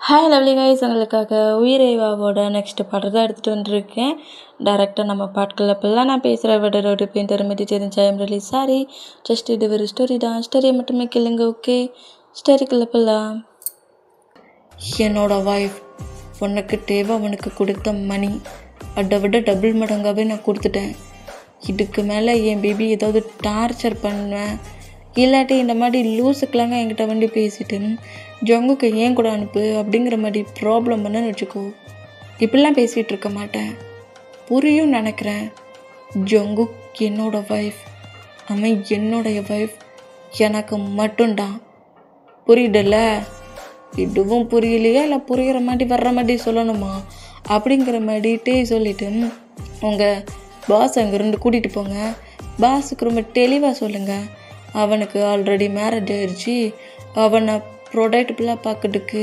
Hi lovely guys, உங்களுக்காக உயிரேவாவோட next பாட்டு தான் எடுத்துகிட்டு வந்திருக்கேன். டேரெக்டாக நம்ம பாட்டுக்குள்ள இப்போல்லாம் நான் பேசுகிற விட ஒரு பேன் தெரிஞ்சு தெரிஞ்சா ஐம் ரியலி சாரி. ஜஸ்ட் இது ஒரு ஸ்டோரி தான், ஸ்டோரியை மட்டுமே கேளுங்க. ஓகே, ஸ்டோரிக்குள்ள போகலாம். என்னோட ஒய்ஃப் உனக்கு தேவை, அவனுக்கு கொடுத்த மணி அதை விட டபுள் மடங்காகவே நான் கொடுத்துட்டேன். இதுக்கு மேலே என் பேபி ஏதாவது டார்ச்சர் பண்ணுவேன், இல்லாட்டி இந்த மாதிரி லூஸுக்கெலாங்க என்கிட்ட வந்து பேசிட்டு ஜங்குக்கு ஏன் கூட அனுப்பு அப்படிங்கிற மாதிரி ப்ராப்ளம் பண்ணன்னு வச்சுக்கோ. இப்படிலாம் பேசிகிட்டு இருக்க மாட்டேன், புரியும் நினைக்கிறேன். ஜங்குக் என்னோட ஒய்ஃப், அவன் என்னோடைய ஒய்ஃப், எனக்கு மட்டும்தான். புரியுதில்ல? இதுவும் புரியலையா இல்லை புரிகிற மாதிரி வர்ற மாதிரி சொல்லணுமா அப்படிங்கிற மாதிரிட்டே சொல்லிவிட்டு உங்கள் பாஸ் அங்கேருந்து கூட்டிகிட்டு போங்க. பாஸுக்கு ரொம்ப தெளிவாக சொல்லுங்கள், அவனுக்கு ஆல்ரெடி மேரேஜ் ஆயிடுச்சு, அவனை ப்ரொடக்டபுளாக பார்க்கறதுக்கு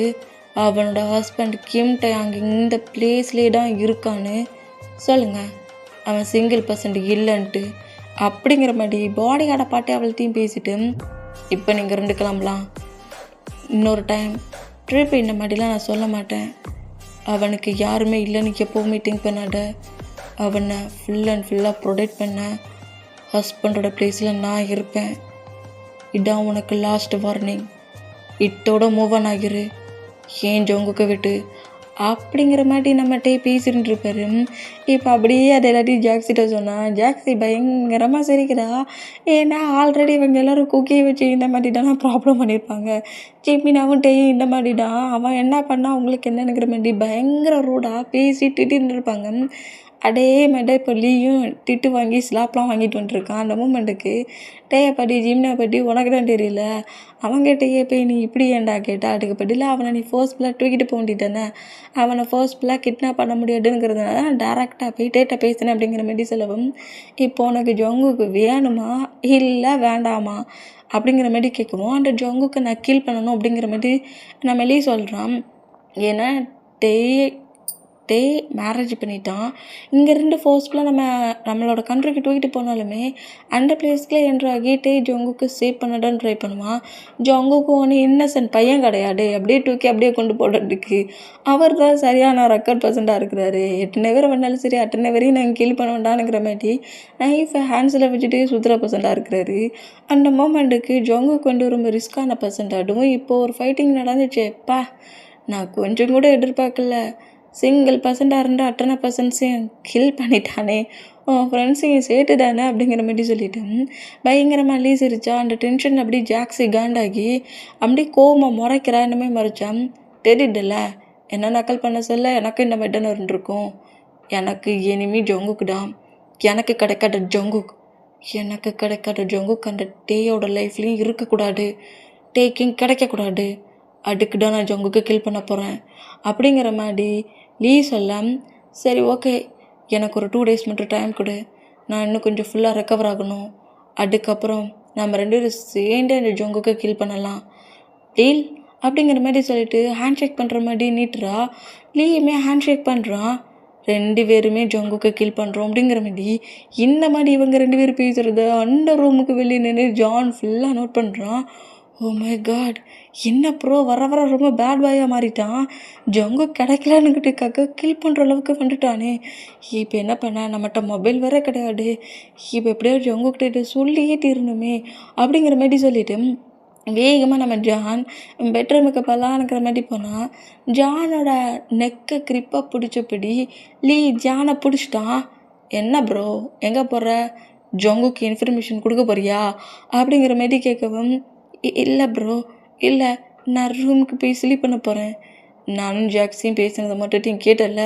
அவனோட ஹஸ்பண்ட் கிம்ட்ட அங்கே இந்த பிளேஸ்லேயே தான் இருக்கான்னு சொல்லுங்கள். அவன் சிங்கிள் பர்சன்ட் இல்லைன்ட்டு அப்படிங்கிற மாதிரி பாடி கார்டை பாட்டு அவள்கிட்டையும் பேசிட்டு இப்போ நீங்கள் ரெண்டு கிளம்பலாம். இன்னொரு டைம் ட்ரிப் இந்த மாதிரிலாம் நான் சொல்ல மாட்டேன். அவனுக்கு யாருமே இல்லைன்னு எப்போவுமே திங்க் பண்ணாத. அவனை ஃபுல் அண்ட் ஃபுல்லாக ப்ரொடெக்ட் பண்ண ஹஸ்பண்டோட பிளேஸில் நான் இருப்பேன். இதான் உனக்கு லாஸ்ட் வார்னிங். இட்டோட மூவ் ஆன் ஆகிரு, ஏன் ஜங்குக்க விட்டு அப்படிங்கிற மாதிரி நம்மகிட்டே பேசிட்டு இருப்பாரு. இப்போ அப்படியே அதை எல்லாத்தையும் ஜாக்சிட்ட சொன்னான். ஜாக்சி பயங்கரமாக சிரிக்கிறா. ஏன்னா ஆல்ரெடி இவங்க எல்லோரும் குக்கியை வச்சு இந்த மாதிரி தானே ப்ராப்ளம் பண்ணியிருப்பாங்க. ஜெமினாவும் டேயும் இந்த மாதிரி தான், அவன் என்ன பண்ணால் அவங்களுக்கு என்னங்கிற மாதிரி பயங்கர ரூடாக பேசி திட்டின்னு இருப்பாங்க. அதே மாதிரி இப்போ லீயும் திட்டு வாங்கி ஸ்லாப்லாம் வாங்கிட்டு வந்துட்டுருக்கான். அந்த மூமெண்ட்டுக்கு டேயை பற்றி ஜிம்னா பற்றி உனக்கு தான் தெரியல, அவங்ககிட்டயே போய் நீ இப்படி ஏன்டா கேட்டால் அதுக்கு பதில் அவனை நீ ஃபோர்ஸ்ஃபுல்லாக தூக்கிட்டு போக வேண்டியதானே, அவனை ஃபோர்ஸ்ஃபுல்லாக கிட்னாப் பண்ண முடியாதுங்கிறதுனால தான் டேரெக்டாக போய் டேட்டை பேசினேன் அப்படிங்கிற மாதிரி சொல்லவும், இப்போ உனக்கு ஜங்குக்கு வேணுமா இல்லை வேண்டாமா அப்படிங்கிற மாதிரி கேட்கவும், அந்த ஜங்குக்கு நான் கீல் பண்ணணும் அப்படிங்கிற மாதிரி நான் மெலி சொல்கிறான். ஏன்னா டே மேரேஜ் பண்ணிட்டான். இங்கேருந்து ஃபோர்ஸ்ஃபுல்லாக நம்மளோட கண்ட்ரிக்கு தூக்கிட்டு போனாலுமே அந்த பிளேஸ்க்குள்ளே என்ட்ராகி டே ஜங்குக்கு சேவ் பண்ணதான் ட்ரை பண்ணுவான். ஜங்குக்கு ஒன்று இன்னசென்ட் பையன் கிடையாது, அப்படியே தூக்கி அப்படியே கொண்டு போடுறதுக்கு அவர் தான் சரியான ரெக்கார்ட் பர்சண்ட்டாக இருக்கிறாரு. எத்தனை பேர் வந்தாலும் சரி அத்தனை பேரையும் நாங்கள் கீழ் பண்ண வேண்டாம்ங்கிற மாதிரி நைஃபை ஹேண்ட்ஸில் வச்சுட்டு சுற்றுற பர்சண்ட்டாக இருக்கிறாரு. அந்த மூமெண்ட்டுக்கு ஜங்குக்கு வந்து ரொம்ப ரிஸ்க்கான பர்சன்ட்டாகவும் இப்போது ஒரு ஃபைட்டிங் நடந்துச்சேப்பா, நான் கொஞ்சம் கூட எதிர்பார்க்கல. சிங்கிள் பர்சண்ட்டாக இருந்தால் அத்தனை பர்சன்ட்ஸையும் கில் பண்ணிட்டானே, ஃப்ரெண்ட்ஸையும் சேர்த்து தானே அப்படிங்கிற மாதிரி சொல்லிவிட்டு பயங்கரமாக லீசிரிச்சா. அந்த டென்ஷன் அப்படி ஜாக்ஸி காண்டாகி அப்படி கோவமாக முறைக்கிறா. என்னமே மறைச்சான். தெரியுதுல்ல என்ன நக்கல் பண்ண சொல்ல எனக்கு இந்த மாதிரி தானே இருந்திருக்கும். எனக்கு எனிமி ஜங்குக்கு தான், எனக்கு கிடைக்காத ஜங்குக் அந்த டேயோட லைஃப்லேயும் இருக்கக்கூடாது, டேக்கும் கிடைக்கக்கூடாது. அதுக்கு தான் நான் ஜங்குக்கு கில் பண்ண போகிறேன் அப்படிங்கிற மாதிரி லீ சொல்ல, சரி ஓகே எனக்கு ஒரு 2 days மட்டும் டைம் கொடு, நான் இன்னும் கொஞ்சம் ஃபுல்லாக ரெக்கவர் ஆகணும், அதுக்கப்புறம் நம்ம 2 பேரும் சேர்ந்து அந்த ஜங்குக்கு கில் பண்ணலாம் டீல் அப்படிங்கிற மாதிரி சொல்லிட்டு ஹேண்ட் ஷேக் பண்ணுற மாதிரி நீட்டுறா. லீயுமே ஹேண்ட் ஷேக் பண்ணுறான். 2 பேருமே ஜங்குக்கு கில் பண்ணுறோம் அப்படிங்கிற மாதிரி இந்த மாதிரி இவங்க 2 பேரும் பேசுகிறத அந்த ரூமுக்கு வெளியே நின்று ஜான் ஃபுல்லாக நோட் பண்ணுறான். ஓ மை காட், என்ன ப்ரோ வர ரொம்ப பேட் பாயாக மாறிட்டான், ஜங்கு கிடைக்கலான்னுக்கிட்டுக்காக கில் பண்ணுற அளவுக்கு வந்துட்டானே. இப்போ என்ன பண்ண, நம்மகிட்ட மொபைல் வேற கிடையாது, இப்போ எப்படியோ ஜங்குக்கிட்ட சொல்லியே தீரணுமே அப்படிங்கிற மாதிரி சொல்லிவிட்டு வேகமாக நம்ம ஜான் பெட்ரூமுக்கு பல்லான்னுக்கிற மாதிரி போனால் ஜானோட நெக்கை கிரிப்பாக பிடிச்சபடி லீ ஜானை பிடிச்சிட்டான். என்ன ப்ரோ எங்கே போகிற, ஜங்குக்கு இன்ஃபர்மேஷன் கொடுக்க போறியா அப்படிங்கிற மாதிரி கேட்கவும், இல்லை ப்ரோ இல்லை, நான் ரூமுக்கு போய் ஸ்லீப் பண்ண போகிறேன். நானும் ஜாக்ஸியும் பேசினதை மட்டும் கேட்டல,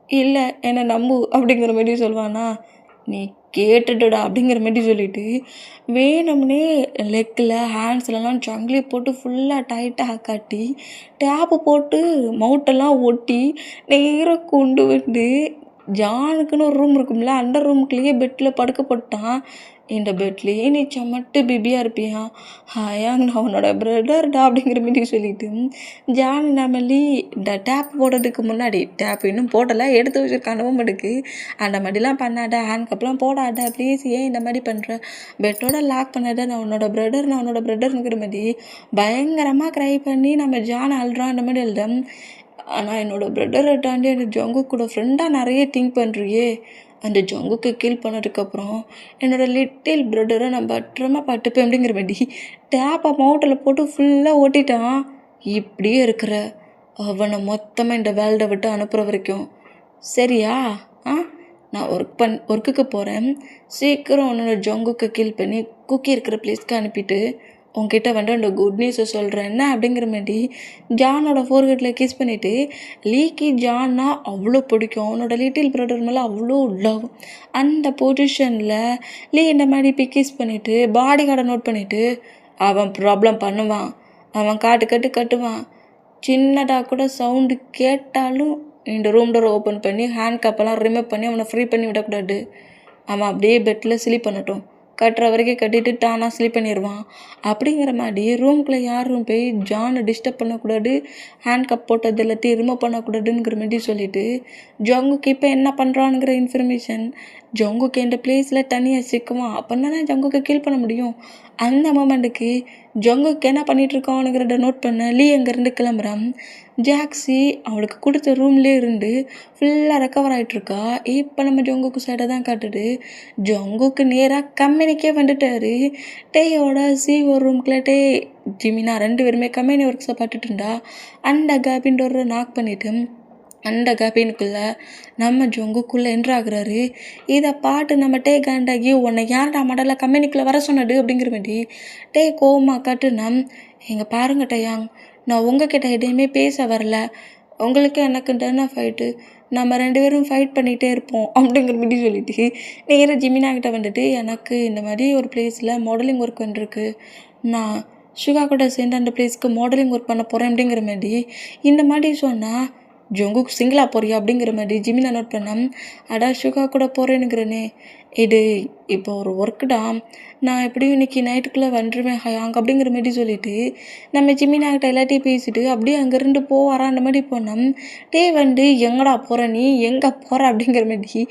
இல்லை என்னை நம்பு அப்படிங்கிற மாதிரி சொல்லுவானா. நீ கேட்டுடா அப்படிங்கிற மாதிரி சொல்லிவிட்டு வேணும்னே லெக்கில் ஹேண்ட்ஸ்லலாம் சங்கிலி போட்டு ஃபுல்லாக டைட்டாக காட்டி டேப்பு போட்டு மவுட்டெல்லாம் ஒட்டி நேராக கொண்டு வந்து ஜானுக்குன்னு ஒரு ரூம் இருக்கும்ல, அந்த ரூமுக்குள்ளேயே பெட்டில் படுக்க போட்டான். இந்த பெட்லேயே நீ சமட்டு பிபியாக இருப்பியா, ஹாயாங் நான் உன்னோட பிரதர்டா அப்படிங்கிற மாரி சொல்லிட்டு ஜான் நம்மளி இந்த டேப் போடுறதுக்கு முன்னாடி, டேப் இன்னும் போடலை, எடுத்து வச்சுருக்கான் மூமெண்ட்டுக்கு, அந்த மாதிரிலாம் பண்ணாட, ஹேண்ட் கப்லாம் போடாட, ப்ளீஸ் ஏன் இந்த மாதிரி பண்ணுற, பெட்டோட லாக் பண்ணாட, நான் உன்னோட பிரதர்ங்கிற மாதிரி பயங்கரமாக க்ரை பண்ணி நம்ம ஜான் அழுறான். அந்த மாதிரி எழுத, ஆனால் என்னோட பிரதரை தாண்டி அந்த ஜங்கு கூட ஃப்ரெண்டாக நிறைய திங்க் பண்ணுறியே, அந்த ஜங்குக்கு கீல் பண்ணதுக்கப்புறம் என்னோடய லிட்டில் பிரதரை நான் பத்திரமா பார்த்துப்பேன் அப்படிங்கிற மாதிரி டேப்பை மவுட்டில் போட்டு ஃபுல்லாக ஓட்டிட்டான். இப்படியே இருக்கிற அவனை மொத்தமாக இந்த வேல்டை விட்டு அனுப்புகிற வரைக்கும் சரியா? நான் ஒர்க்குக்கு போகிறேன், சீக்கிரம் உன்னோட ஜங்குக்கு கீல் பண்ணி குக்கி இருக்கிற பிளேஸ்க்கு அனுப்பிட்டு உங்ககிட்ட வந்து அந்த குட் நியூஸை சொல்கிறேன் என்ன அப்படிங்கிற மாதிரி ஜானோட ஃபோர்ஹெட்டில் கிஸ் பண்ணிவிட்டு, லீக்கு ஜான்னா அவ்வளோ பிடிக்கும், அவனோட லிட்டில் பிரதர் மேலே அவ்வளோ லவ். அந்த பொசிஷனில் லீ இந்த மாதிரி போய் கிஸ் பண்ணிவிட்டு பாடி கார்டை நோட் பண்ணிவிட்டு, அவன் ப்ராப்ளம் பண்ணுவான், அவன் கட்டுவான், சின்னதாக கூட சவுண்டு கேட்டாலும் இந்த ரூம் டோர் ஓப்பன் பண்ணி ஹேண்ட் கப்பெல்லாம் ரிமூவ் பண்ணி அவனை ஃப்ரீ பண்ணி விடக்கூடாது. அவன் அப்படியே பெட்டில் ஸ்லீப் பண்ணட்டும், கட்டுற வரைக்கும் கட்டிட்டு டானாக ஸ்லீப் பண்ணிடுவான். அப்படிங்கிற மாதிரி ரூம்குள்ளே யாரும் போய் ஜானை டிஸ்டர்ப் பண்ணக்கூடாது, ஹேண்ட் கப் போட்டது எல்லாத்தையும் ரிமூவ் பண்ணக்கூடாதுங்கிற மாதிரி சொல்லிவிட்டு ஜங்குக்கு இப்போ என்ன பண்ணுறானுங்கிற இன்ஃபர்மேஷன் ஜங்குக்கு இந்த பிளேஸில் தனியாக சிக்குவான். அப்படின்னா தான் ஜங்குக்கு கீல் பண்ண முடியும். அந்த மொமெண்ட்டுக்கு ஜங்குக்கு என்ன பண்ணிகிட்ருக்கானுங்கிறத நோட் பண்ண லீ அங்கேருந்து கிளம்புறான். ஜாக்ஸி அவளுக்கு கொடுத்த ரூம்லேயே இருந்து ஃபுல்லாக ரெக்கவர் ஆகிட்ருக்கா. இப்போ நம்ம ஜங்குக்கு சைடை தான் காட்டுது. ஜங்குக்கு நேராக கம்பெனிக்கே வந்துட்டார். டேயோட ஒரு ரூம்குள்ளே டே ஜிமினா 2 பேருமே கம்பெனி ஒர்க்ஸை பார்த்துட்டு இருந்தா. அந்த கேபின் டோரை நாக் பண்ணிவிட்டு அந்த கேபினுக்குள்ளே நம்ம ஜங்குக்குள்ளே என்ட்ராகிறாரு. இதை பாட்டு நம்ம டே காண்டாகி, உன்னை யார்டா மாடல கம்பெனிக்குள்ளே வர சொன்னது அப்படிங்கிற மாதிரி டே கோவமா காட்டுனா, இங்கே பாருங்க டேயாங், நான் உங்ககிட்ட எதையுமே பேச வரல, உங்களுக்கு எனக்கு தானே ஃபைட்டு, நம்ம 2 பேரும் ஃபைட் பண்ணிகிட்டே இருப்போம் அப்படிங்கிற மாதிரி சொல்லிட்டு நேராக ஜிமினாக்கிட்ட வந்துட்டு, எனக்கு இந்த மாதிரி ஒரு பிளேஸில் மாடலிங் ஒர்க் வந்துருக்கு, நான் சுகா கூட சேர்ந்து அந்த பிளேஸ்க்கு மாடலிங் ஒர்க் பண்ண போகிறேன் அப்படிங்கிற மாதிரி இந்த மாதிரி சொன்னால், ஜங்குக்கு சிங்கிளாக போறியா அப்படிங்கிற மாதிரி ஜிமினா நோட் பண்ணேன். அடா சுகா கூட போகிறேனுங்கிறனே, இது இப்போ ஒரு ஒர்க்கு தான், நான் எப்படியும் இன்றைக்கி நைட்டுக்குள்ளே வந்துடுவேன் ஹயாங் அப்படிங்கிற மாதிரி சொல்லிவிட்டு நம்ம ஜிமினாக்கிட்ட எல்லாத்தையும் பேசிட்டு அப்படியே அங்கேருந்து போவாரான். அந்த மாதிரி போனோம். டே வந்து எங்கடா போகிற நீ, எங்கே போகிற அப்படிங்கிற மாதிரி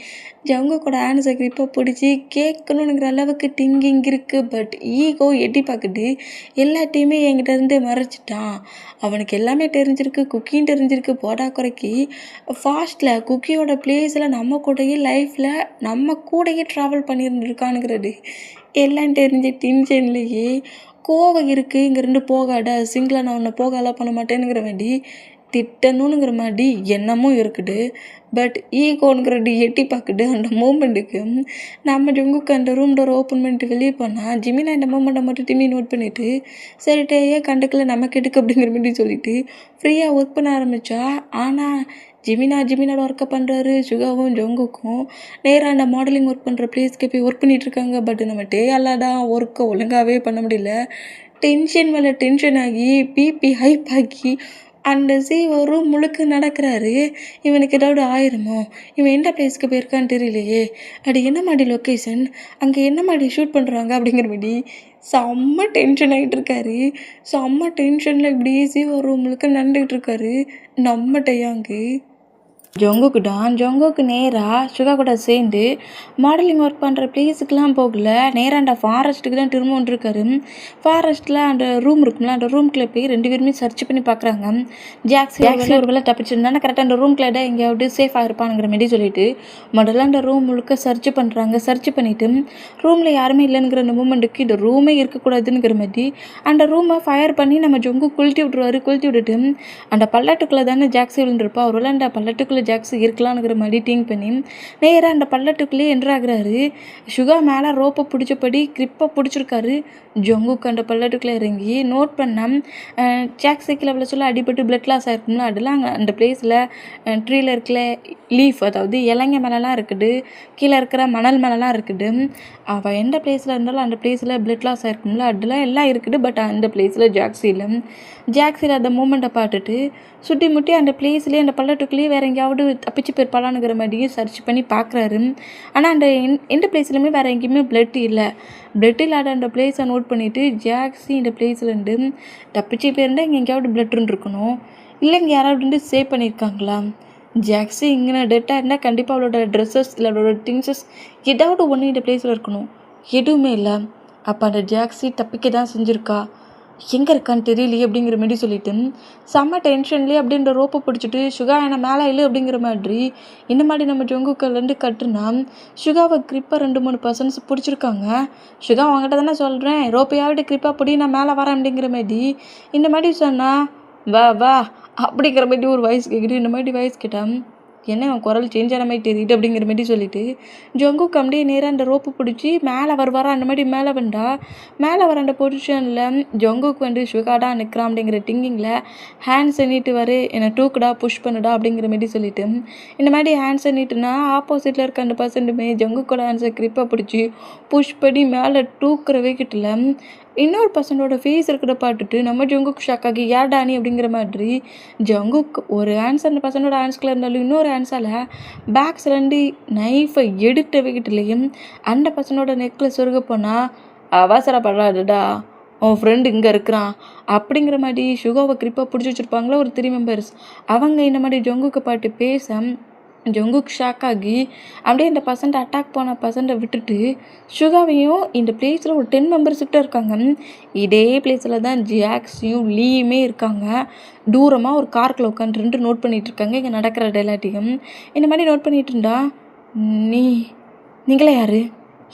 ஜங்கு கூட ஆன்சர் கிரிப்பை பிடிச்சி கேட்கணுங்கிற அளவுக்கு திங்கிங் இருக்குது. பட் ஈகோ எட்டி பார்க்குது, எல்லாத்தையுமே என்கிட்ட இருந்து மறைச்சிட்டான். அவனுக்கு எல்லாமே தெரிஞ்சிருக்கு, குக்கியும் தெரிஞ்சிருக்கு, போடா குறைக்கி ஃபாஸ்ட்டில் குக்கியோட பிளேஸில் நம்ம கூடயே லைஃப்பில் நம்ம கூடயே ட்ராவல் பண்ணியிருந்துருக்கானுங்கிறது எல்லாம் தெரிஞ்சு டென்ஷன்லேயே கோவம் இருக்குது, இங்கேருந்து போகாட, சிங்கிளாக நான் உன்னை போக அலோவ் பண்ண மாட்டேனுங்கிற வேண்டி திட்டணுங்கிற மாதிரி எண்ணமும் இருக்குது. பட் ஈகோங்கிறது எட்டி பார்க்குது. அந்த மூமெண்ட்டுக்கு நம்ம ஜங்குக்கு அந்த ரூம் டோர் ஓப்பன் பண்ணிட்டு வெளியே போனால் ஜிமினா இந்த மூமெண்ட்டை மட்டும் டிமி நோட் பண்ணிவிட்டு சரிட்டே கண்டுக்கல நமக்கு எடுக்கு அப்படிங்கிற மாதிரி சொல்லிவிட்டு ஃப்ரீயாக ஒர்க் பண்ண ஆரம்பித்தா. ஆனால் ஜிமினாவோட ஒர்க்கை பண்ணுறாரு. சுகாவும் ஜங்குக்கும் நேராக அந்த மாடலிங் ஒர்க் பண்ணுற பிளேஸ்க்கு போய் ஒர்க் பண்ணிகிட்ருக்காங்க. பட் நம்ம டேயாலாதான் ஒர்க்கை ஒழுங்காகவே பண்ண முடியல. டென்ஷன் மேலே டென்ஷன் ஆகி பிபி ஹைப் ஆகி அந்த ஒரு முழுக்க நடக்கிறாரு. இவனுக்கு ஏதாவது ஆயிருமோ, இவன் எந்த பிளேஸ்க்கு போயிருக்கான்னு தெரியலையே, அது என்ன மாதிரி லொக்கேஷன், அங்கே என்ன மாதிரி ஷூட் பண்ணுறாங்க அப்படிங்கிற மாதிரி செம்ம டென்ஷன் ஆகிட்டு இருக்காரு. செம்ம டென்ஷனில் இப்படி ஒரு முழுக்க நடந்துக்கிட்டு இருக்காரு நம்ம டேயாங்கு. ஜங்குக்கு நேராக சுகா கூட சேர்ந்து மாடலிங் ஒர்க் பண்ணுற பிளேஸுக்கெலாம் போகல, நேராக அந்த ஃபாரஸ்ட்டுக்கு தான் திரும்ப வந்துருக்காரு. ஃபாரஸ்ட்டில் அந்த ரூம் இருக்கும்ல, அந்த ரூம்குள்ளே போய் 2 பேருமே சர்ச் பண்ணி பார்க்குறாங்க. ஜாக்ஸி ஒரு வேலை தப்பிச்சிருந்தானே கரெக்டாக அந்த ரூம்குள்ளே எங்கேயாவது சேஃபாக இருப்பானுங்கிற மாதிரி சொல்லிட்டு முதல்ல அந்த ரூம் முழுக்க சர்ச் பண்ணுறாங்க. சர்ச் பண்ணிவிட்டு ரூமில் யாருமே இல்லைங்கிற அந்த மூமெண்ட்டுக்கு இந்த ரூமே இருக்கக்கூடாதுங்கிற மாதிரி அந்த ரூமை ஃபயர் பண்ணி நம்ம ஜங்கு கொளுத்தி விட்டுட்டு அந்த பள்ளத்துக்குள்ளே தானே ஜாக்ஸி விழுந்திருப்பா, ஒருவேளை அந்த பள்ளத்துக்குள்ளே ஜாக்ஸி இருக்கலாம்ங்கிற மாதிரி திங்க் பண்ணி நேராக அந்த பள்ளத்துக்குள்ளேயே என்ட்ராகிறாரு. சுகா மேலே ரோப்பை பிடிச்சபடி கிரிப்பை பிடிச்சிருக்காரு. ஜங்குக்கு அந்த பள்ளத்துக்குள்ளே இறங்கி நோட் பண்ண ஜாக்ஸிக்கில் அவ்வளோ சொல்ல அடிபட்டு பிளட் லாஸ் ஆயிருக்கும்ல, அதெல்லாம் அந்த பிளேஸில் ட்ரீயில் இருக்கிற லீஃப், அதாவது இலைங்க மேலெலாம் இருக்குது, கீழே இருக்கிற மணல் மேலெலாம் இருக்குது. அவள் எந்த பிளேஸில் இருந்தாலும் அந்த பிளேஸில் பிளட் லாஸ் ஆயிருக்கும்ல, அதெல்லாம் எல்லாம் இருக்குது. பட் அந்த பிளேஸில் ஜாக்ஸியில் அந்த மூமெண்ட்டை பார்த்துட்டு சுட்டி முட்டி அந்த பிளேஸ்லேயே அந்த பள்ளத்துக்குள்ளேயே வேறு எங்கேயாவது எங்கேயாவது தப்பிச்சு போயிருப்பாளானுங்கிற மாதிரியும் சர்ச் பண்ணி பார்க்குறாரு. ஆனால் அந்த எந்த பிளேஸ்லையுமே வேறு எங்கேயுமே பிளட் இல்லை. பிளட் இல்லாத அந்த பிளேஸை நோட் பண்ணிவிட்டு ஜாக்ஸி இந்த பிளேஸ்லேருந்து தப்பிச்சு போயிருந்தால் இங்கே எங்கேயாவது பிளட் இருக்கணும், இல்லை இங்கே யாராவது சேவ் பண்ணியிருக்காங்களா. ஜாக்ஸி இங்கே டெட்டாக இருந்தால் கண்டிப்பாக அவளோட ட்ரெஸ்ஸஸ் இல்லை அவளோட திங்ஸஸ் ஏதாவது ஒன்று இந்த பிளேஸில் இருக்கணும். எதுவுமே இல்லை. அப்போ அந்த ஜாக்ஸி தப்பிக்க தான் செஞ்சுருக்கா. எங்கே இருக்கான்னு தெரியலையே அப்படிங்கிற மாதிரி சொல்லிட்டு செம்ம டென்ஷன்லேயே அப்படின்ற ரோப்பை பிடிச்சிட்டு சுகா என்னை மேலே இல்லை அப்படிங்கிற மாதிரி இந்த மாதிரி நம்ம ஜங்குக்கல்லேருந்து கட்டுனா சுகாவை கிரிப்பாக 2-3 பர்சன்ஸ் பிடிச்சிருக்காங்க. சுகா அவங்ககிட்ட தானே சொல்கிறேன், ரோப்பையாவது கிரிப்பாக பிடி, நான் மேலே வரேன் அப்படிங்கிற மாதிரி இந்த மாதிரி சொன்னால் வா வா அப்படிங்கிற மாதிரி ஒரு வாய்ஸ் கேட்குது. இந்த மாதிரி வாய்ஸ் கேட்டால் என்ன அவன் குரல் சேஞ்ச் ஆன மாதிரி தெரியுது அப்படிங்கிற மாதிரி சொல்லிட்டு ஜங்குக்கு அப்படியே நேராக அந்த ரோப்பு பிடிச்சி மேலே வருவாரா அந்த மாதிரி மேலே வந்தா மேலே வர அந்த பொசிஷனில் ஜங்குக்கு சுகாடா நிற்கிறான் அப்படிங்கிற திங்கிங்கில் ஹேண்ட்ஸை நீட்டு வர என்னை டூக்குடா புஷ் பண்ணுடா அப்படிங்கிற மாதிரி சொல்லிட்டு இந்த மாதிரி ஹேண்ட்ஸை நீட்டுனா ஆப்போசிட்டில் இருக்க அந்த பர்சன்ட்டுமே ஜங்குக்கோட ஹேண்ட்ஸை கிரிப்பாக பிடிச்சி புஷ் பண்ணி மேலே டூக்கிற வைக்கிட்டில் இன்னொரு பர்சனோட ஃபேஸ் இருக்கிறத பார்த்துட்டு நம்ம ஜங்குக்கு ஷாக் ஆகி ஏர்டானி அப்படிங்கிற மாதிரி ஜங்குக்கு ஒரு ஆன்சர் அந்த பர்சனோட ஆன்ஸ்கில் இருந்தாலும் இன்னொரு ஆன்ஸால் பேக்ஸ்லேருந்து நைஃபை எடுத்து வைக்கிட்டுலையும் அந்த பர்சனோட நெக்கில் சொருக போனால் அவசரப்படாதுடா, உன் ஃப்ரெண்டு இங்கே இருக்கிறான் அப்படிங்கிற மாதிரி சுகாவை கிரிப்பாக பிடிச்சி வச்சுருப்பாங்களா ஒரு 3 மெம்பர்ஸ். அவங்க இந்த மாதிரி ஜங்குக்கு பாட்டு பேச ஜங்குக்கு ஷாக் ஆகி அப்படியே இந்த பர்சன்ட் அட்டாக் போன பர்சன்ட்டை விட்டுட்டு சுகாவையும் இந்த பிளேஸில் ஒரு 10 மெம்பர்ஸ் கிட்ட இருக்காங்க. இதே பிளேஸில் தான் ஜாக்ஸியும் லீயுமே இருக்காங்க. தூரமாக ஒரு கார்க்கில் உட்காந்துட்டு நோட் பண்ணிகிட்டு இருக்காங்க இங்கே நடக்கிற எல்லாத்தையும். இந்த மாதிரி நோட் பண்ணிகிட்டு இருந்தா நீங்களே யார்,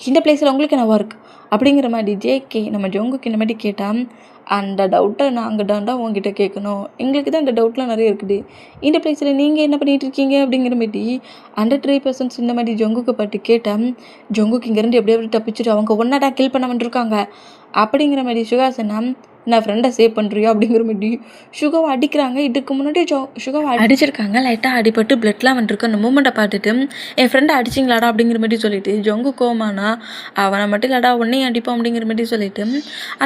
இந்த பிளேஸில் உங்களுக்கு என்ன ஒர்க் அப்படிங்கிற மாதிரி ஜேகே நம்ம ஜங்குக்கு இந்த மாதிரி கேட்டால் அந்த டவுட்டை நாங்கள் தான்டா உங்ககிட்ட கேட்கணும், எங்களுக்கு தான் இந்த டவுட்லாம் நிறைய இருக்குது, இந்த பிளேஸில் நீங்கள் என்ன பண்ணிகிட்டு இருக்கீங்க அப்படிங்கிற மாதிரி அந்த 3 பர்சன்ஸ் இந்த மாதிரி ஜங்குக்கு பாட்டு கேட்டால் ஜங்குக்கு இங்கேருந்து எப்படியாவது தப்பிச்சுட்டு அவங்க ஒன்னாடா கில் பண்ண வந்துருக்காங்க அப்படிங்கிற மாதிரி சுகாசனா நான் ஃப்ரெண்டை சேவ் பண்ணுறியா அப்படிங்கிற மாதிரி சுகாவை அடிக்கிறாங்க. இதுக்கு முன்னாடி சுகாவை அடிச்சிருக்காங்க, லைட்டாக அடிபட்டு பிளட்லாம் வந்துருக்கு. அந்த மூமெண்ட்டை பார்த்துட்டு என் ஃப்ரெண்டை அடிச்சிங்களாடா அப்படிங்கிற மாதிரி சொல்லிட்டு ஜங்கு கோமானா அவனை மட்டும் இல்லாடா உன்னையும் அடிப்போம் அப்படிங்கிற மாதிரி சொல்லிட்டு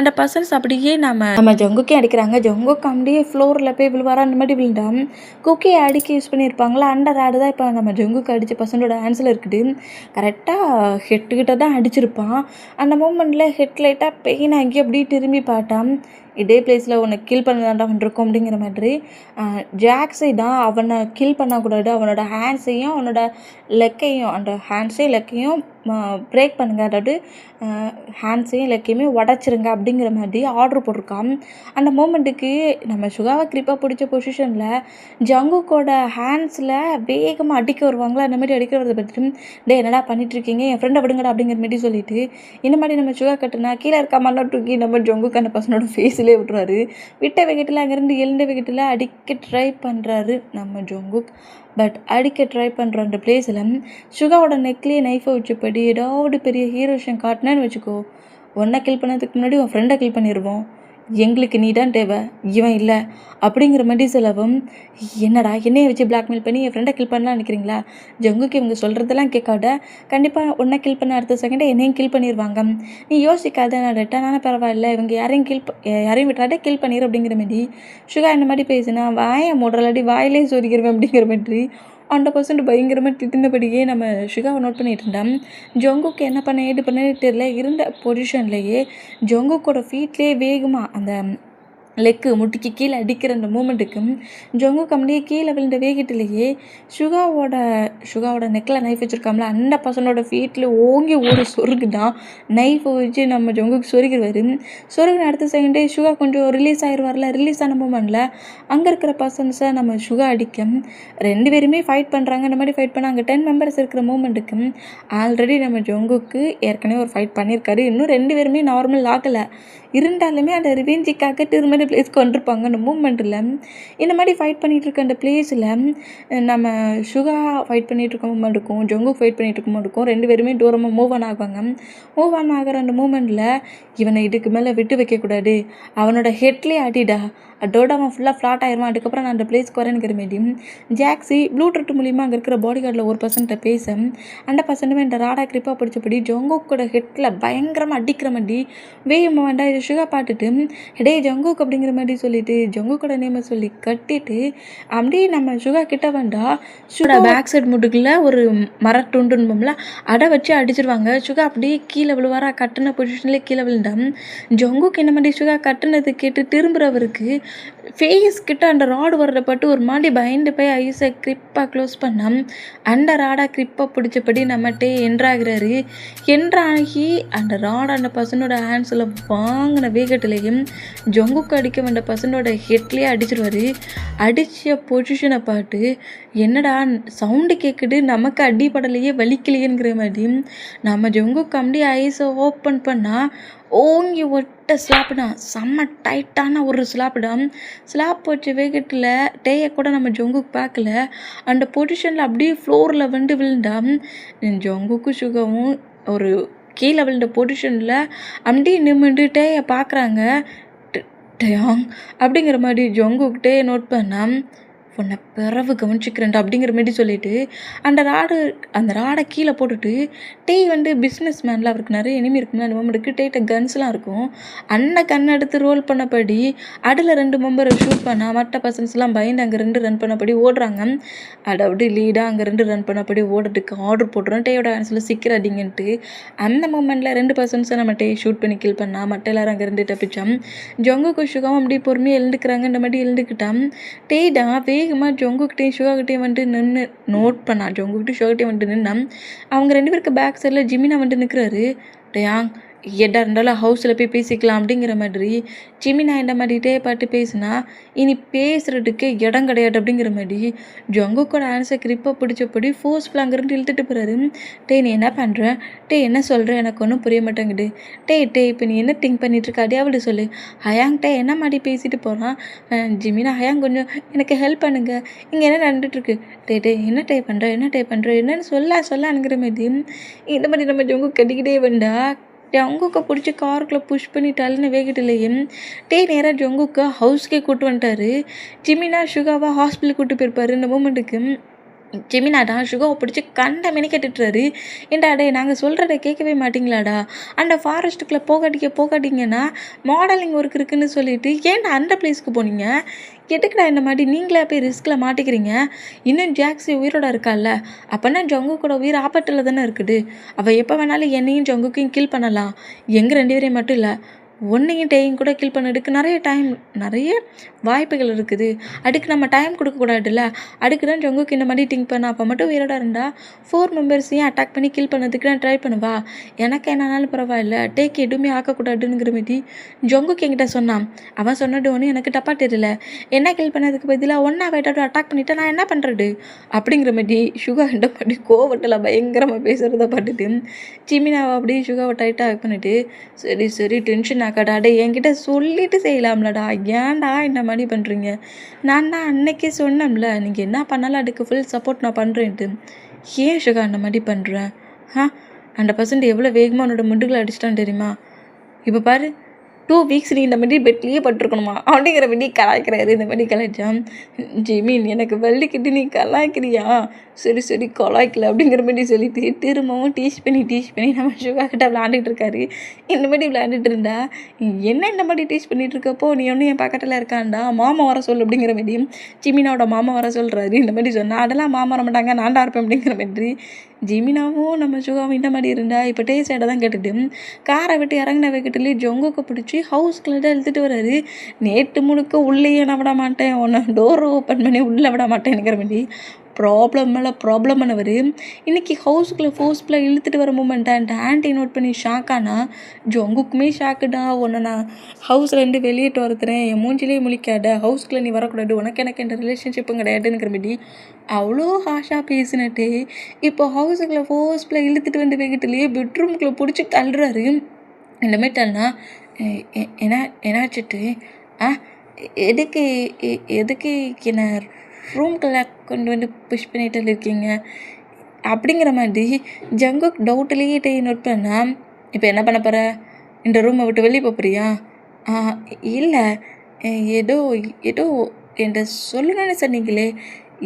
அந்த பர்சன்ஸ் அப்படியே நம்ம ஜங்குக்கே அடிக்கிறாங்க. ஜங்குக்கு அப்படியே ஃப்ளோரில் போய் விழுவாரா அந்த மாதிரி விழுந்தா குக்கியை அடிக்க யூஸ் பண்ணியிருப்பாங்களா அந்த ரேடு தான் இப்போ நம்ம ஜங்குக்கு அடித்த பர்சனோட ஆன்சரில் இருக்குது. கரெக்டாக ஹெட்டுக்கிட்ட தான் அடிச்சிருப்பான். அந்த மூமெண்ட்டில் ஹெட் லைட்டாக பெயின் ஆகி அப்படியே திரும்பி பார்த்தான். இதே பிளேஸில் உன்னை கில் பண்ணதாண்டா வந்துருக்கோம் அப்படிங்கிற மாதிரி ஜாக்ஸை தான் அவனை கில் பண்ணக்கூடாது, அவனோட ஹேண்ட்ஸையும் அவனோட லெக்கையும் அந்த ஹேண்ட்ஸையும் லெக்கையும் பிரேக் பண்ணுங்க, அதாவது ஹேண்ட்ஸையும் லெக்கையுமே உடச்சிருங்க அப்படிங்கிற மாதிரி ஆர்டர் போட்டிருக்கான். அந்த மூமெண்ட்டுக்கு நம்ம சுகாவை கிரிப்பாக பிடிச்ச பொசிஷனில் ஜங்குக்கோட ஹேண்ட்ஸில் வேகமாக அடிக்க வருவாங்களா அந்த மாதிரி அடிக்கிறத பற்றி டே என்னடா பண்ணிட்டுருக்கீங்க என் ஃப்ரெண்டை விடுங்கடா அப்படிங்கிற மாதிரி சொல்லிட்டு இந்த மாதிரி நம்ம சுகா கட்டுனா கீழே இருக்காமல்லாம் தூக்கி நம்ம ஜங்குக்கு அந்த பர்சனோட ஃபேஸிலே விட்டுறாரு. விட்ட வெகட்டில் அங்கேருந்து எழுந்த வெகட்டில் அடிக்க ட்ரை பண்ணுறாரு நம்ம ஜங்குக். பட் அடிக்க ட்ரை பண்ணுற அந்த பிளேஸில் சுகாவோட நெக்லேயே நைஃபை வச்சுப்படி ஏதாவது பெரிய ஹீரோஷன் காட்டினேன்னு வச்சுக்கோ, ஒன்றை கில் பண்ணதுக்கு முன்னாடி உன் ஃப்ரெண்டை கில் பண்ணிடுவோம், எங்களுக்கு நீ தான் தேவை இவன் இல்லை அப்படிங்கிற மாதிரி சொல்லவும் என்னடா என்னையை வச்சு பிளாக்மெயில் பண்ணி என் ஃப்ரெண்டை கில் பண்ணலான்னு நினைக்கிறீங்களா, ஜங்குக்கு இவங்க சொல்கிறதெல்லாம் கேட்காத, கண்டிப்பாக ஒன்றை கில் பண்ண அடுத்த செகண்டே என்னையும் கில் பண்ணிடுவாங்க, நீ யோசிக்காத நான் ரெட்டானாலும் பரவாயில்ல இவங்க யாரையும் விட்டாடே கில் பண்ணிடு அப்படிங்கிற மாதிரி சுகா இந்த மாதிரி பேசுனா வாயை மூடுறலாடி வாயிலே சொரிக்கிறவேன் அப்படிங்கிற மாதிரி 100% பயங்கரமாக திட்டினபடியே நம்ம சுகாவை நோட் பண்ணிகிட்டு இருந்தேன். ஜங்குக்கு என்ன பண்ண ஏது பண்ணே தெரியல. இருந்த பொசிஷன்லேயே ஜங்குக்கோட ஃபீட்லேயே வேகமாக அந்த லெக்கு முட்டிக்கு கீழே அடிக்கிற அந்த மூமெண்ட்டுக்கு ஜங்குக்கு அப்படியே கீழே விழுந்த வேகத்திலேயே சுகாவோட நெக்கில் நைஃப் வச்சுருக்காங்களா அந்த பர்சனோட ஃபீட்டில் ஓங்கி ஒரு சொருகு தான் நைஃபை வச்சு நம்ம ஜங்குக்கு சொருகிடுவார். சொருகின அடுத்த செகண்டே சுகா கொஞ்சம் ரிலீஸ் ஆயிடுவார்ல. ரிலீஸ் ஆன மூமெண்ட்டில் அங்கே இருக்கிற பர்சன்ஸை நம்ம சுகா அடிக்க 2 பேருமே ஃபைட் பண்ணுறாங்க. இந்த மாதிரி ஃபைட் பண்ண அங்கே 10 மெம்பர்ஸ் இருக்கிற மூமெண்ட்டுக்கு ஆல்ரெடி நம்ம ஜங்குக்கு ஏற்கனவே ஒரு ஃபைட் பண்ணியிருக்காரு. இன்னும் 2 பேருமே நார்மல் ஆகலை. இருந்தாலுமே அந்த ரிவெஞ்சுக்காக திரும்ப பிளேஸ்க்கு வந்துருப்பாங்க. அந்த மூமெண்ட்டில் இந்த மாதிரி ஃபைட் பண்ணிகிட்டு இருக்க அந்த பிளேஸில் நம்ம சுகா ஃபைட் பண்ணிகிட்டு இருக்க மூமெண்ட் இருக்கும், ஜங்கு ஃபைட் பண்ணிகிட்டு இருக்க மூமெண்ட் இருக்கும். 2 பேருமே தூரமாக மூவ் ஆன் ஆகுவாங்க. மூவ் ஆன் ஆகிற அந்த மூமெண்ட்டில் இவனை இதுக்கு மேலே விட்டு வைக்கக்கூடாது, அவனோட ஹெட்லேயே அடிடா அதோட அவன் ஃபுல்லாக ஃப்ளாட் ஆயிடுவான். அதுக்கப்புறம் நான் அந்த பிளேஸ்க்கு வரேன்னுங்கிற மாரி ஜாக்ஸி ப்ளூடூத் மூலியமாக அங்கே இருக்கிற பாடி கார்டில் ஒரு பர்சன்ட்ட பேச அந்த பர்சன்ட்டுமே இந்த ராடா கிரிப்பாக பிடிச்சபடி ஜங்குக்கோட ஹெட்டில் பயங்கரமாக அடிக்கிற மாதிரி வேகமாக வேண்டாம் இது சுகா பாட்டுட்டு டே ஜங்குக் அப்படிங்கிற மாதிரி சொல்லிட்டு ஜங்குக்கோட நேமை சொல்லி கட்டிட்டு அப்படியே நம்ம சுகா கிட்ட வேண்டா சுகா பேக் சைட் முட்டுக்குள்ள ஒரு மரட்டுண்டுன்போம்ல அதை வச்சு அடிச்சிருவாங்க. சுகா அப்படியே கீழே விழுவாரா, கட்டின பொசிஷன்லேயே கீழே விழுந்தான். ஜங்குக் என்ன மாதிரி சுகா கட்டுனது கேட்டு திரும்புறவருக்கு ஃபேஸ் கிட்ட அந்த ராடு வர்றத பட்டு ஒரு மாதிரி பயந்து போய் ஐஸை கிரிப்பாக க்ளோஸ் பண்ணான். அந்த ராடை கிரிப்பாக பிடிச்சபடி நம்மகிட்டே என்ட்ராகிறாரு. என்ட்ராகி அந்த ராடை அந்த பர்சனோட ஹேண்ட்ஸில் வாங்கின வேகத்திலையும் ஜங்குக்கு அடிக்க வந்த பர்சனோட ஹெட்லேயே அடிச்சிருவார். அடித்த பொசிஷனை பார்த்து என்னடா சவுண்டு கேட்குது, நமக்கு அடிப்படலையே வலிக்கலையேங்கிற மாதிரி நம்ம ஜங்குக்கு அப்படியே ஐஸை ஓப்பன் பண்ணால் ஓங்கி ஒட்ட ஸ்லாப்புடா, செம்ம டைட்டான ஒரு ஸ்லாப்புடா. ஸ்லாப் வச்ச வேகத்தில் டேயை கூட நம்ம ஜங்குக்கு பார்க்கல. அந்த பொசிஷனில் அப்படியே ஃப்ளோரில் வந்து விழுந்தா. ஜங்குக்கு சுகாவும் ஒரு கீழே விழுந்த பொசிஷனில் அப்படியே நிமிண்டு டேயை பார்க்குறாங்க. டயாங் அப்படிங்கிற மாதிரி ஜங்குக்கிட்டே நோட் பண்ணால் உன்னை பிறவு கவனிச்சிக்கிறேன்டா அப்படிங்கிற மாதிரி சொல்லிட்டு அந்த ராடை கீழே போட்டுட்டு டேய் வந்து பிஸ்னஸ் மேனில் அவருக்கு நிறைய எனிமி இருக்கும்ல, அந்த மெம்பருக்கு டேட்ட கன்ஸ்லாம் இருக்கும். அந்த கண் எடுத்து ரோல் பண்ணபடி அதில் 2 மெம்பரை ஷூட் பண்ணால் மற்ற பர்சன்ஸ்லாம் பயந்து அங்கே 2 ரன் பண்ணபடி ஓடுறாங்க. அதை அப்படி லீடாக அங்கே 2 ரன் பண்ணபடி ஓடுறதுக்கு ஆர்டர் போட்டுறோம் டேயோட ஆன்ஸில் சிக்கிறாதீங்கன்ட்டு. அந்த மூமெண்ட்டில் 2 பர்சன்ஸை நம்ம டே ஷூட் பண்ணி கில் பண்ணால் மற்ற எல்லாரும் அங்கே 2 தப்பிச்சோம். ஜங்குக்கு சுகாவும் அப்படி பொறுமையாக எழுந்துக்கிறாங்க. இந்த மாதிரி எழுந்துக்கிட்டான். டேடா வேகமாக ஜங்குக்கிட்டேயும் சுகாக்கிட்டேயும் வந்துட்டு நின்று நோட் பண்ணா. ஜங்குக்கிட்டே சுகாக்கிட்டேயும் வந்துட்டு நின்னா அவங்க 2 பேருக்கு பேக் சைடில் ஜிமினா வந்துட்டு நிற்கிறாரு. டயாங் எதா இருந்தாலும் ஹவுஸில் போய் பேசிக்கலாம் அப்படிங்கிற மாதிரி ஜிமினா இந்த மாதிரிட்டே பாட்டு பேசினா இனி பேசுகிறதுக்கு இடம் கிடையாது அப்படிங்கிற மாதிரி ஜங்குக்கோட ஆன்சர் கிரிப்பாக பிடிச்சபடி ஃபோர்ஸ்ஃபுல்லாக அங்கேருந்து இழுத்துட்டு போகிறாரு. டே நீ என்ன பண்ணுற, டே என்ன சொல்கிற, எனக்கு ஒன்றும் புரிய மாட்டேங்குது. டே இப்போ நீ என்ன திங்க் பண்ணிட்டுருக்க அடியாவது சொல்லு. ஹயாங்கிட்ட என்ன மாதிரி பேசிட்டு போகிறான். ஜிமினா ஹயாங் கொஞ்சம் எனக்கு ஹெல்ப் பண்ணுங்க, இங்கே என்ன நடந்துட்டுருக்கு. டே என்ன பண்ணுற என்னன்னு சொல்லாங்கிற மாதிரி இந்த மாதிரி நம்ம ஜங்கு கட்டிக்கிட்டே வந்தா ஜங்குக்கை பிடிச்சி காருக்குள்ளே புஷ் பண்ணிட்டாலுன்னு வேகிட்டில்லையே நேராக ஜங்குக்கை ஹவுஸ்க்கே கூப்பிட்டு வந்துட்டாரு. ஜிமினா சுகாவை ஹாஸ்பிட்டலுக்கு கூப்பிட்டு போயிருப்பாரு. இந்த மூமெண்ட்டுக்கு ஜெமினாடா சுகாவை பிடிச்சி கண்ட மெனிக்கட்டுறாரு. ஏன்டா டே நாங்கள் சொல்கிறத கேட்கவே மாட்டிங்களாடா, அந்த ஃபாரஸ்ட்டுக்குள்ளே போகாட்டிங்கன்னா மாடலிங் ஒர்க் இருக்குதுன்னு சொல்லிட்டு ஏன்டா அந்த பிளேஸ்க்கு போனீங்க, எதுக்குடா இந்த மாதிரி நீங்களே போய் ரிஸ்கில் மாட்டிக்கிறீங்க. இன்னும் ஜாக்ஸி உயிரோட இருக்கால, அப்போனா ஜங்குக்கோட உயிர் ஆபத்தில் தானே இருக்குது. அவள் எப்போ வேணாலும் என்னையும் ஜங்குக்கையும் கில் பண்ணலாம். எங்கள் 2 பேரையும் மட்டும் இல்லை, ஒன்றையும் டேயும் கூட கில் பண்ணதுக்கு நிறைய வாய்ப்புகள் இருக்குது. அதுக்கு நம்ம டைம் கொடுக்கக்கூடாதுல்ல. அதுக்கு தான் ஜங்குக்கு இந்த மாதிரி திங்க் பண்ண. அப்போ மட்டும் உயிரோட இருந்தால் 4 மெம்பர்ஸையும் அட்டாக் பண்ணி கில் பண்ணதுக்கு நான் ட்ரை பண்ணுவா. எனக்கு என்னன்னாலும் பரவாயில்ல, டேக்கு எதுவுமே ஆக்கக்கூடாதுங்கிற மாதிரி ஜங்குக்கு என்கிட்ட சொன்னான். அவன் சொன்னது ஒன்று எனக்கு தப்பாக தெரியல. என்ன கில் பண்ணதுக்கு பதிலாக ஒன்றா வேட்டாட்டு அட்டாக் பண்ணிவிட்டு நான் என்ன பண்ணுறது அப்படிங்கிற மாதிரி சுகா கிட்ட பண்ணி கோவத்தில் பயங்கரமாக பேசுகிறத பார்த்துட்டு ஜிமினாவை அப்படியே சுகாவை டைட்டாக பண்ணிட்டு சரி டென்ஷன் ஆக்காடா, டே என்கிட்ட சொல்லிட்டு செய்யலாம்லடா, ஏன்டா இந்த மாதிரி பண்ணுறீங்க. நான் தான் அன்னைக்கே சொன்னேன்ல நீங்கள் என்ன பண்ணாலும் அதுக்கு ஃபுல் சப்போர்ட் நான் பண்ணுறேன்ட்டு. ஏன் சுகா அந்த மாதிரி பண்ணுறேன்? அந்த பர்சன்ட் எவ்வளோ வேகமாக உன்னோட முண்டுகளை அடிச்சிட்டான்னு தெரியுமா. இப்போ பாரு 2 வீக்ஸ் நீ இந்த மாதிரி பெட்லேயே பட்டிருக்கணுமா அப்படிங்கிற மாதிரி கலாய்க்கிறாரு. இந்த மாதிரி கலாய்ச்சான். ஜெமீன் எனக்கு வள்ளிக்கிட்டு நீ கலாய்க்கிறியா, சரி கலாய்க்கல அப்படிங்கிற மாதிரி சொல்லிட்டு திரும்பவும் டீச் பண்ணி நம்ம சுகா கிட்ட விளையாண்டுட்டு இருக்காரு. இந்த மாதிரி விளையாண்டுட்டு இருந்தா என்ன இந்த மாதிரி டீச் பண்ணிட்டு இருக்கப்போ நீ ஒன்றும் என் பக்கத்தில் இருக்காண்டா, மாமா வர சொல்லு அப்படிங்கிற மாதிரி ஜிமினாவோட மாமா வர சொல்கிறாரு. இந்த மாதிரி சொன்னால் அதெல்லாம் மாமா வர மாட்டாங்க, நான்டா இருப்பேன் அப்படிங்கிற மாதிரி ஜிமினாவும் நம்ம சுகாவும் இந்த மாதிரி இருந்தா இப்போ டேஸ்டை தான் கேட்டுட்டு காரை விட்டு இறங்கின வைக்கிட்டுலேயே ஜங்குக்கு பிடிச்சி ஹவுஸ்குள்ளே தான் இழுத்துட்டு வர்றாரு. நேற்று முழுக்க உள்ளேயே நான் விட மாட்டேன், உன்னை டோர் ஓப்பன் பண்ணி உள்ளே விட மாட்டேன்ங்கிற மாதிரி ப்ராப்ளம் மேலே ப்ராப்ளம் பண்ணவர் இன்றைக்கி ஹவுஸுக்குள்ளே ஃபோர்ஸ்ஃபுல்லாக இழுத்துட்டு வர மூமெண்ட்டை அந்த ஆன்ட்டி நோட் பண்ணி ஷாக்கானா ஜங்குக்குமே ஷாக்குடா. உன்னை நான் ஹவுஸ்லேருந்து வெளியிட்டு வரத்துறேன், என் மூஞ்சிலேயே முழிக்காத, ஹவுஸ்குள்ளே நீ வரக்கூடாது, எனக்கு எந்த ரிலேஷன்ஷிப்பும் கிடையாதுங்கிற மாதிரி அவ்வளோ ஹாஷாக பேசினட்டு இப்போ ஹவுஸுக்குள்ளே ஃபோர்ஸ்ஃபுல்லாக இழுத்துட்டு வந்து வைக்கிட்டுலேயே பெட்ரூமுக்குள்ளே பிடிச்சி தள்ளுறாரு. இந்த மாதிரி தள்ளினா என்னாச்சுட்டு எதுக்கு என்ன ரூம்குள்ளே கொண்டு வந்து புஷ் பண்ணிட்டு இருக்கீங்க அப்படிங்கிற மாதிரி ஜங்குக் டவுட்லேயே நோட் பண்ணால் இப்போ என்ன பண்ண போகிற, இந்த ரூமை விட்டு வெளியே போகிறியா? இல்லை ஏதோ ஏதோ என்கிட்ட சொல்லணும்னு சொன்னீங்களே,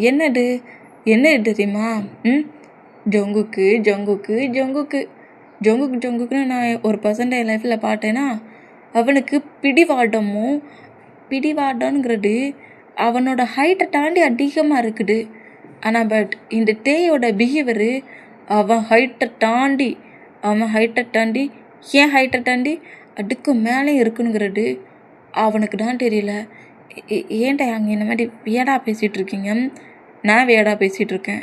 என்னது என்னது தெரியுமா? ஜொங்குக்கு ஜொங்குக்கு ஜொங்குக்கு ஜொங்குக்கு ஜொங்குக்குன்னு நான் ஒரு பர்சன்ட் என் லைஃப்பில் பார்த்தேன்னா, அவனுக்கு பிடிவாதம்ங்கிறது அவனோட ஹைட்டை தாண்டி அதிகமாக இருக்குது. ஆனால் இந்த டேயோட பிஹேவியரு அவன் ஹைட்டை தாண்டி என் ஹைட்டை தாண்டி அதுக்கு மேலே இருக்குனுங்கிறது அவனுக்கு தான் தெரியல. ஏன்டா அங்கே இந்த மாதிரி வியடாக பேசிகிட்டு இருக்கீங்க? நான் வியடாக பேசிகிட்டு இருக்கேன்,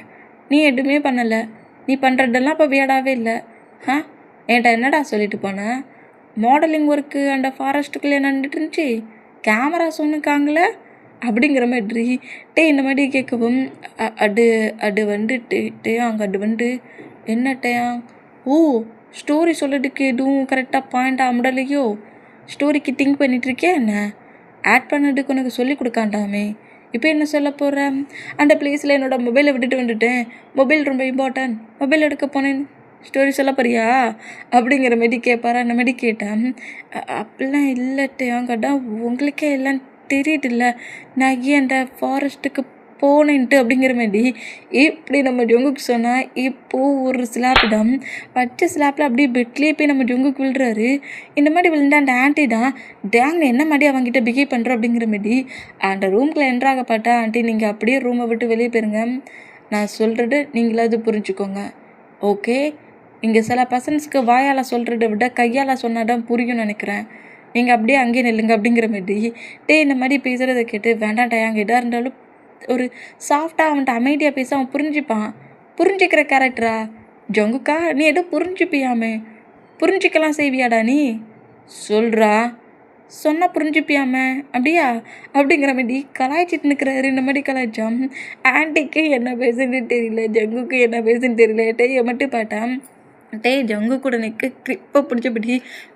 நீ எதுவுமே பண்ணலை. நீ பண்ணுறதெல்லாம் இப்போ வியடாகவே இல்லை. ஏன்டா என்னடா சொல்லிட்டு போனேன்? மாடலிங் ஒர்க்கு அந்த ஃபாரஸ்ட்டுக்குள்ளே நடந்துட்டு இருந்துச்சு, கேமரா சொன்னுக்காங்களே அப்படிங்கிற மாதிரி இந்த மாதிரி கேட்கவும், அது வந்துட்டு அங்கே அது வந்து என்னட்டையா? ஓ, ஸ்டோரி சொல்கிறதுக்கு எதுவும் கரெக்டாக பாயிண்டாக அமுடலையோ? ஸ்டோரிக்கு திங்க் பண்ணிகிட்ருக்கியா என்ன? ஆட் பண்ணதுக்கு உனக்கு சொல்லி கொடுக்காண்டாமே, இப்போ என்ன சொல்ல போகிறேன்? அந்த பிளேஸில் என்னோடய மொபைலை விட்டுட்டு வந்துட்டேன், மொபைல் ரொம்ப இம்பார்ட்டன்ட், மொபைல் எடுக்க போனேன், ஸ்டோரி சொல்ல போறியா அப்படிங்கிற மாரி கேட்பாரா? அந்த மாதிரி கேட்டேன். அப்படிலாம் இல்லட்டையாங்கடா, உங்களுக்கே எல்லாம் தெரியுதுல்ல நான் ஏன் அந்த ஃபாரஸ்ட்டுக்கு போனேன்ட்டு அப்படிங்கிற மாதிரி இப்படி நம்ம ஜொங்குக்கு சொன்னால், இப்போது ஒரு ஸ்லாப்பிடம் வச்ச ஸ்லாப்பில் அப்படியே பெட்லேயே போய் நம்ம ஜொங்குக்கு விழுறாரு. இந்த மாதிரி விழுந்தா அந்த ஆண்டி தான் டேங் என்ன மாதிரி அவங்ககிட்ட பிஹேவ் பண்ணுறோம் அப்படிங்கிற மாதிரி அந்த ரூம்குள்ளே என்ட்ராகப்பட்டா, ஆண்டி நீங்கள் அப்படியே ரூமை விட்டு வெளியே போயிருங்க, நான் சொல்கிறது நீங்களாவது புரிஞ்சுக்கோங்க, ஓகே? இங்கே சில பர்சன்ஸ்க்கு வாயால் சொல்கிறத விட கையால் சொன்னால் தான் புரியும்னு நினைக்கிறேன், நீங்கள் அப்படியே அங்கேயே நில்லுங்க அப்படிங்கிற மாதிரி இந்த மாதிரி பேசுகிறத கேட்டு, வேண்டாம் டேங் எதாக இருந்தாலும் ஒரு சாஃப்டாக அவன்கிட்ட அமைதியாக பேச அவன் புரிஞ்சுப்பான். புரிஞ்சிக்கிற கேரக்டரா ஜொங்குக்கா? நீ எதுவும் புரிஞ்சுப்பியாமே? புரிஞ்சிக்கலாம் செய்வியாடா நீ? சொல்கிறா, சொன்னால் புரிஞ்சுப்பியாமே அப்படியா அப்படிங்கிற மாதிரி கலாய்ச்சிட்டு நிற்கிறாரு. இந்த மாதிரி கலாய்ச்சான். ஆண்டிக்கு என்ன பேசுன்னு தெரியல, ஜங்குக்கு என்ன பேசுன்னு தெரியல. டேயை மட்டும் பார்த்தேன். ஜங்கு கூட நிற்க கிளிப்பை பிடிச்சபடி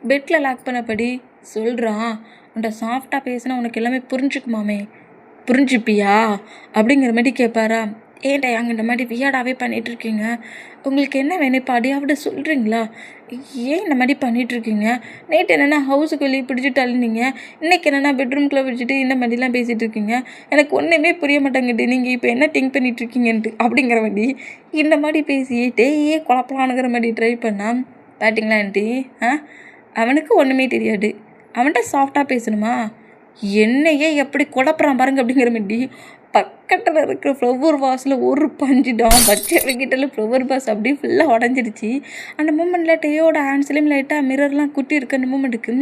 பெட்டில் லாக் பண்ணபடி சொல்கிறான், உன்ட்ட சாஃப்டாக பேசினா உனக்கு எல்லாமே புரிஞ்சுக்குமாமே, புரிஞ்சுப்பியா அப்படிங்கிற மாதிரி கேட்பாரா? ஏன்டா அங்கே இந்த மாதிரி வியாடாகவே பண்ணிகிட்ருக்கீங்க, உங்களுக்கு என்ன வேணும் இப்போ அடியாவிட சொல்கிறீங்களா? ஏன் இந்த மாதிரி பண்ணிகிட்ருக்கீங்க? நேற்று என்னென்னா ஹவுஸுக்கு வெளியே பிடிச்சிட்டு அழுந்தீங்க, இன்றைக்கி என்னென்னா பெட்ரூம்குள்ளே பிடிச்சிட்டு இந்த மாதிரிலாம் பேசிகிட்டு இருக்கீங்க, எனக்கு ஒன்றுமே புரிய மாட்டேங்குது, நீங்கள் இப்போ என்ன திங்க் பண்ணிகிட்ருக்கீங்கன்ட்டு அப்படிங்கிற மாதிரி இந்த மாதிரி பேசி டேயே குழப்பலானுங்கிற மாதிரி ட்ரை பண்ணால், பார்த்தீங்களா ஆண்டி? அவனுக்கு ஒன்றுமே தெரியாது, அவன்கிட்ட சாஃப்டாக பேசணுமா? என்னையே எப்படி குழப்பறான் பாருங்க அப்படிங்கிற மாதிரி பக்கத்தில் இருக்கிற ஃப்ளவர் வாஸில் ஒரு பஞ்சு தான் வச்சவங்கிட்ட ஃப்ளவர் வாஸ் அப்படியே ஃபுல்லாக உடஞ்சிருச்சு. அந்த மூமெண்ட்டில் டேயோட ஹேண்ட்ஸ்லேயும் லைட்டாக மிரர்லாம் குட்டி இருக்க அந்த மூமெண்ட்டுக்கு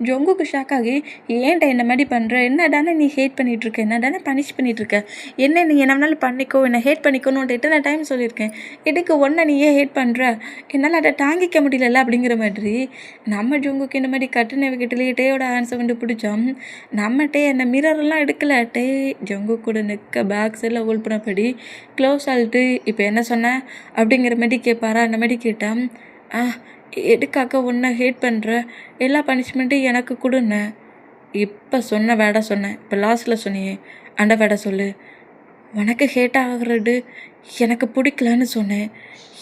ஜொங்குக்கு ஷாக் ஆகி, ஏன்டா இந்த மாதிரி பண்ணுற, என்ன தானே நீ ஹேட் பண்ணிகிட்ருக்க, என்ன தானே பனிஷ் பண்ணிகிட்ருக்க, என்ன நீ என்ன வேணாலும் பண்ணிக்கோ, என்னை ஹேட் பண்ணிக்கணுன்ட்டு நான் டைம் சொல்லியிருக்கேன், எதுக்கு ஒன்றை நீ ஏன் ஹேட் பண்ணுற, என்னால் அதை தாங்கிக்க முடியல அப்படிங்கிற மாதிரி நம்ம ஜொங்குக்கு இந்த மாதிரி கட்டுனவகிட்டலேயே டேயோட ஹேண்ட்ஸை வந்து பிடிச்சோம். நம்ம அந்த மிரர்லாம் எடுக்கல, ஜொங்கு கூட பேக் சைடில் ஹோல்ட் பண்ணபடி க்ளோஸ் ஆகிட்டு, இப்போ என்ன சொன்னேன் அப்படிங்கிற மாதிரி கேட்பாரா? அந்த மாதிரி கேட்டான். எதுக்காக ஒன்றை ஹேட் பண்ணுற, எல்லா பனிஷ்மெண்ட்டும் எனக்கு கொடுன்னு இப்போ சொன்ன வேடை சொன்னேன், இப்போ லாஸ்ட்டில் சொன்னியே அந்த வேடை சொல்லு. உனக்கு ஹேட் ஆகிறது எனக்கு பிடிக்கலன்னு சொன்னேன்,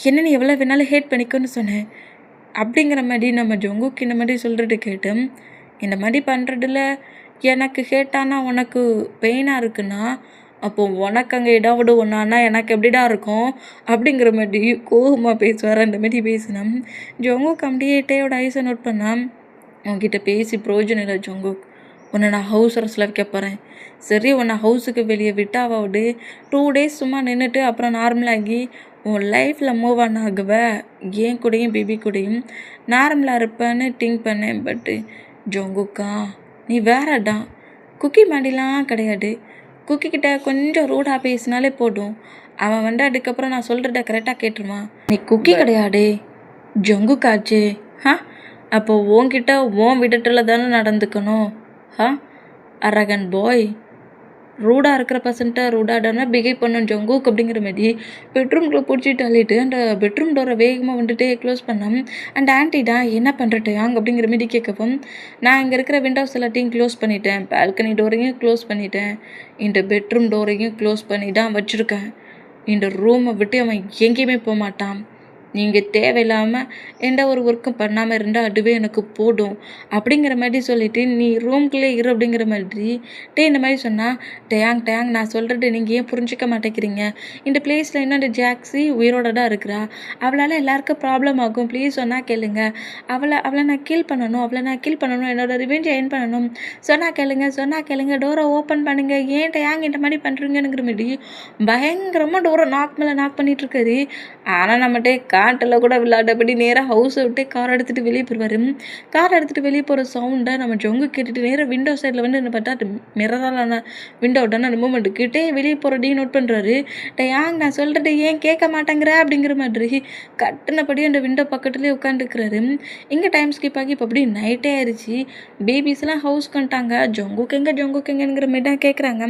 என்ன நீ எவ்வளோ வேணாலும் ஹேட் பண்ணிக்கோன்னு சொன்னேன் அப்படிங்கிற மாதிரி நம்ம ஜொங்குக்கு இந்த மாதிரி சொல்கிறது கேட்டு, இந்த மாதிரி பண்ணுறதுல எனக்கு ஹேட்டானா உனக்கு பெயினாக இருக்குன்னா, அப்போது உனக்கு அங்கே ஏதாவது ஒன்றானா எனக்கு எப்படிடா இருக்கும் அப்படிங்கிற மாதிரி கோபமாக பேசுவார். அந்த மாதிரி பேசினேன். ஜொங்குக்கு அப்படியே டேயோட ஐஸை நோட் பண்ணால், உன்கிட்ட பேசி ப்ரோஜனம் இல்லை ஜொங்குக், உன்னை நான் ஹவுஸ் அரெஸ்ட்டில் வைக்க போகிறேன். சரி, உன்னை ஹவுஸுக்கு வெளியே விட்டாவது 2 days சும்மா நின்றுட்டு அப்புறம் நார்மலாகி உன் லைஃப்பில் மூவ் ஆன் ஆகுவ, என் கூடயும் பேபி கூடயும் நார்மலாக இருப்பேன்னு திங்க் பண்ணேன். பட்டு ஜொங்குக்கா நீ வேறதான், குக்கி மாடிலாம் கிடையாது, குக்கிக்கிட்ட கொஞ்சம் ரூடாக பேசினாலே போதும், அவன் வந்து அதுக்கப்புறம் நான் சொல்கிறத கரெக்டாக கேட்டுருவான். நீ குக்கி கிடையாடே ஜொங்குக்காச்சே, அப்போ உன்கிட்ட உன் விடட்டில் தானே நடந்துக்கணும். அரகன் பாய், ரூடாக இருக்கிற பர்சன்ட்டை ரூடாடானா பிஹேவ் பண்ணும் ஜொங்குக் அப்படிங்கிற மாதிரி பெட்ரூம்குள்ளே பிடிச்சிட்டு அள்ளிட்டு அந்த பெட்ரூம் டோரை வேகமாக வந்துட்டு க்ளோஸ் பண்ணோம். அந்த ஆண்டி தான் என்ன பண்ணுறட்டு அங்கே அப்படிங்கிற மாதிரி கேட்கவும், நான் இங்கே இருக்கிற விண்டோஸ் எல்லாத்தையும் க்ளோஸ் பண்ணிட்டேன், பால்கனி டோரையும் க்ளோஸ் பண்ணிட்டேன், இந்த பெட்ரூம் டோரையும் க்ளோஸ் பண்ணி தான் வச்சுருக்கேன், இந்த ரூமை விட்டு அவன் எங்கேயுமே போக மாட்டான், நீங்கள் தேவையில்லாமல் எந்த ஒரு ஒர்க்கும் பண்ணாமல் இருந்தால் அதுவே எனக்கு போதும் அப்படிங்கிற மாதிரி சொல்லிவிட்டு நீ ரூம்குள்ளே இரு அப்படிங்கிற மாதிரி இந்த மாதிரி சொன்னால் டேங் நான் சொல்கிறது நீங்கள் ஏன் புரிஞ்சிக்க மாட்டேங்கிறீங்க. இந்த பிளேஸில் இன்னும் அந்த ஜாக்ஸி உயிரோட தான் இருக்கிறா. அவளால் எல்லாருக்கும் ப்ராப்ளம் ஆகும். ப்ளீஸ் சொன்னால் கேளுங்க. அவளை நான் கில் பண்ணணும் என்னோட ரிவெஞ்சை என் பண்ணணும். சொன்னால் கேளுங்க டோரை ஓப்பன் பண்ணுங்க. ஏன் டேங் இந்த மாதிரி பண்ணுறீங்கங்கிற மாதிரி பயங்கரமாக டோரை நாக் மேலே நாக் பண்ணிட்டு இருக்காரு. ஆனால் நம்மகிட்ட காட்டில் கூட விளையாடபடி நேராக ஹவுஸை விட்டு கார் எடுத்துகிட்டு வெளியே போயிடுவார். கார் எடுத்துகிட்டு வெளியே போகிற சவுண்டை நம்ம ஜொங்கு கேட்டுட்டு நேராக விண்டோ சைடில் வந்து என்ன பார்த்தா மிரராலான விண்டோட்டான அந்த மூமெண்ட்டுக்கிட்டே வெளியே போகிறடி நோட் பண்ணுறாரு. ஏங் நான் சொல்கிறது ஏன் கேட்க மாட்டேங்கிற அப்படிங்கிற மாதிரி கட்டினபடி அந்த விண்டோ பக்கத்துலேயே உட்காந்துருக்கிறாரு. இங்கே டைம் ஸ்கிப் ஆகி இப்போ அப்படி நைட்டே ஆயிடுச்சு. பேபிஸ்லாம் ஹவுஸ்க்கு வந்துட்டாங்க. ஜொங்குக்கெங்கிற மாதிரி தான் கேட்குறாங்க.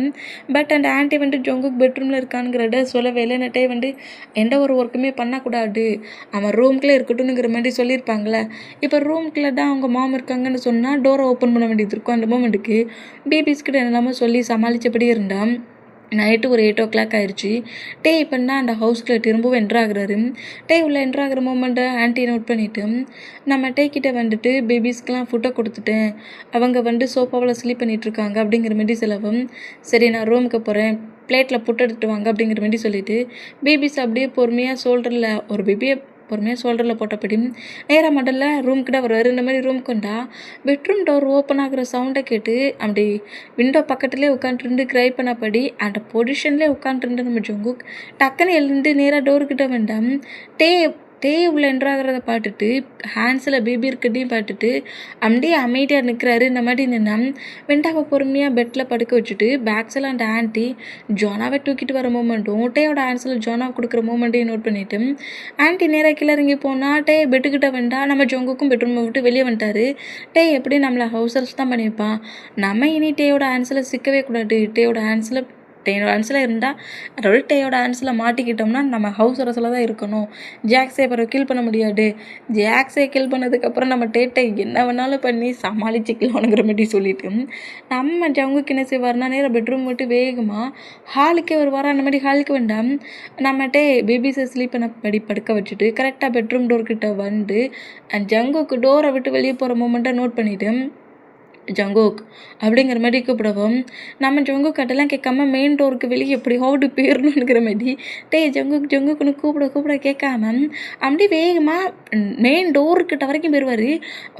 பட் அந்த ஆன்ட்டி வந்து ஜொங்குக்கு பெட்ரூமில் இருக்கானுங்கிறத சொல்லவே இல்லை. நட்டே வந்து எந்த ஒரு ஒர்க்குமே பண்ணக்கூடாது, அவன் ரூம்குள்ளே இருக்கட்டும்ங்கிற மாதிரி சொல்லியிருப்பாங்களே. இப்போ ரூம்குள்ளே தான் அவங்க மாம் இருக்காங்கன்னு சொன்னால் டோரை ஓப்பன் பண்ண வேண்டியது இருக்கும். அந்த மூமெண்ட்டுக்கு பேபிஸ்கிட்ட என்னெல்லாமோ சொல்லி சமாளித்தபடி இருந்தான். நைட்டு ஒரு 8 o'clock ஆயிடுச்சு. இப்போன்னா அந்த ஹவுஸ்குள்ளே திரும்பவும் என்ட்ராகிறாரு. உள்ளே என்ட்ராகிற மூமெண்ட்டை ஆன்ட்டி நோட் பண்ணிவிட்டு நம்ம கிட்டே வந்துட்டு பேபிஸ்க்கெலாம் ஃபுட்டை கொடுத்துட்டேன், அவங்க வந்து சோஃபாவில் ஸ்லீப் பண்ணிகிட்ருக்காங்க அப்படிங்கிற மாதிரி சொல்லவும், சரி நான் ரூமுக்கு போகிறேன், பிளேட்டில் புட்டு எடுத்துட்டு வாங்க அப்படிங்கிற மாதிரி சொல்லிவிட்டு பேபிஸ் அப்படியே பொறுமையாக ஷோல்டரில் ஒரு பேபியை பொறுமையாக ஷோல்டரில் போட்டபடி நேராக மடல்ல ரூம்கிட்ட வருவார். இந்த மாதிரி ரூம்க்கு வந்தா பெட்ரூம் டோர் ஓப்பன் ஆகிற சவுண்டை கேட்டு அப்படி விண்டோ பக்கத்துலேயே உட்காந்துருந்து க்ரை பண்ணபடி அந்த பொசிஷன்லேயே உட்காந்துருந்து நம்ம ஜொங்குக் டக்குன்னு எழுந்து நேராக டோர்கிட்ட வேண்டாம் உள்ள என்ட்ராகிறத பார்த்துட்டு ஹேண்ட்ஸில் பேபி இருக்கட்டையும் பார்த்துட்டு அப்படியே அமைதியாக நிற்கிறாரு. இந்த மாதிரி நின்னா வெண்டாவை பொறுமையாக பெட்டில் படுக்க வச்சுட்டு பேக்ஸில் அந்த ஆன்ட்டி ஜோனாவை தூக்கிட்டு வர மூமெண்ட்டும் டேயோட ஹேண்ட்ஸில் ஜோனாவை கொடுக்குற மூமெண்ட்டையும் நோட் பண்ணிவிட்டு ஆன்ட்டி நேராக கீழே இறங்கி போனால் பெட்டுக்கிட்ட வேண்டாம் நம்ம ஜொங்குக்கும் பெட்ரூமை விட்டு வெளியே வந்துட்டாரு. எப்படி நம்மளை ஹவுஸ் அரெஸ்ட் தான் பண்ணியிருப்பான். நம்ம இனி டேயோட ஹேண்ட்ஸில் சிக்கவே கூடாது. டேயோட ஹேண்ட்ஸில் இருந்தால் அதோட டேயோட ஆன்ஸில் மாட்டிக்கிட்டோம்னா நம்ம ஹவுஸ் அரசில் தான் இருக்கணும். ஜாக்ஸை அப்புறம் கில் பண்ண முடியாது. ஜாக்ஸை கில் பண்ணதுக்கப்புறம் நம்ம டேட்டை என்ன வேணாலும் பண்ணி சமாளிச்சுக்கலாம்ங்கிற மாதிரி சொல்லிட்டு நம்ம ஜங்குக்கு என்ன செய்வார்னா நேராக பெட்ரூம் விட்டு வேகமாக ஹாலுக்கே வருவார். அந்த மாதிரி ஹாலுக்கு வேண்டாம் நம்மகிட்டே பேபிஸை ஸ்லீப் பண்ண படுக்க வச்சுட்டு கரெக்டாக பெட்ரூம் டோர்கிட்ட வந்து ஜங்குக்கு டோரை விட்டு வெளியே போகிற மூமெண்ட்டை நோட் பண்ணிவிட்டு ஜங்குக் அப்படிங்கிற மாதிரி கூப்பிடவும் நம்ம ஜங்குக் கட்டெல்லாம் கேட்காம மெயின் டோருக்கு வெளியே எப்படி ஹவுடு போயிடணுங்கிற மாதிரி ஜங்குக்குன்னு கூப்பிட கேட்காம அப்படி வேகமாக மெயின் டோர்கிட்ட வரைக்கும் போயிடுவார்.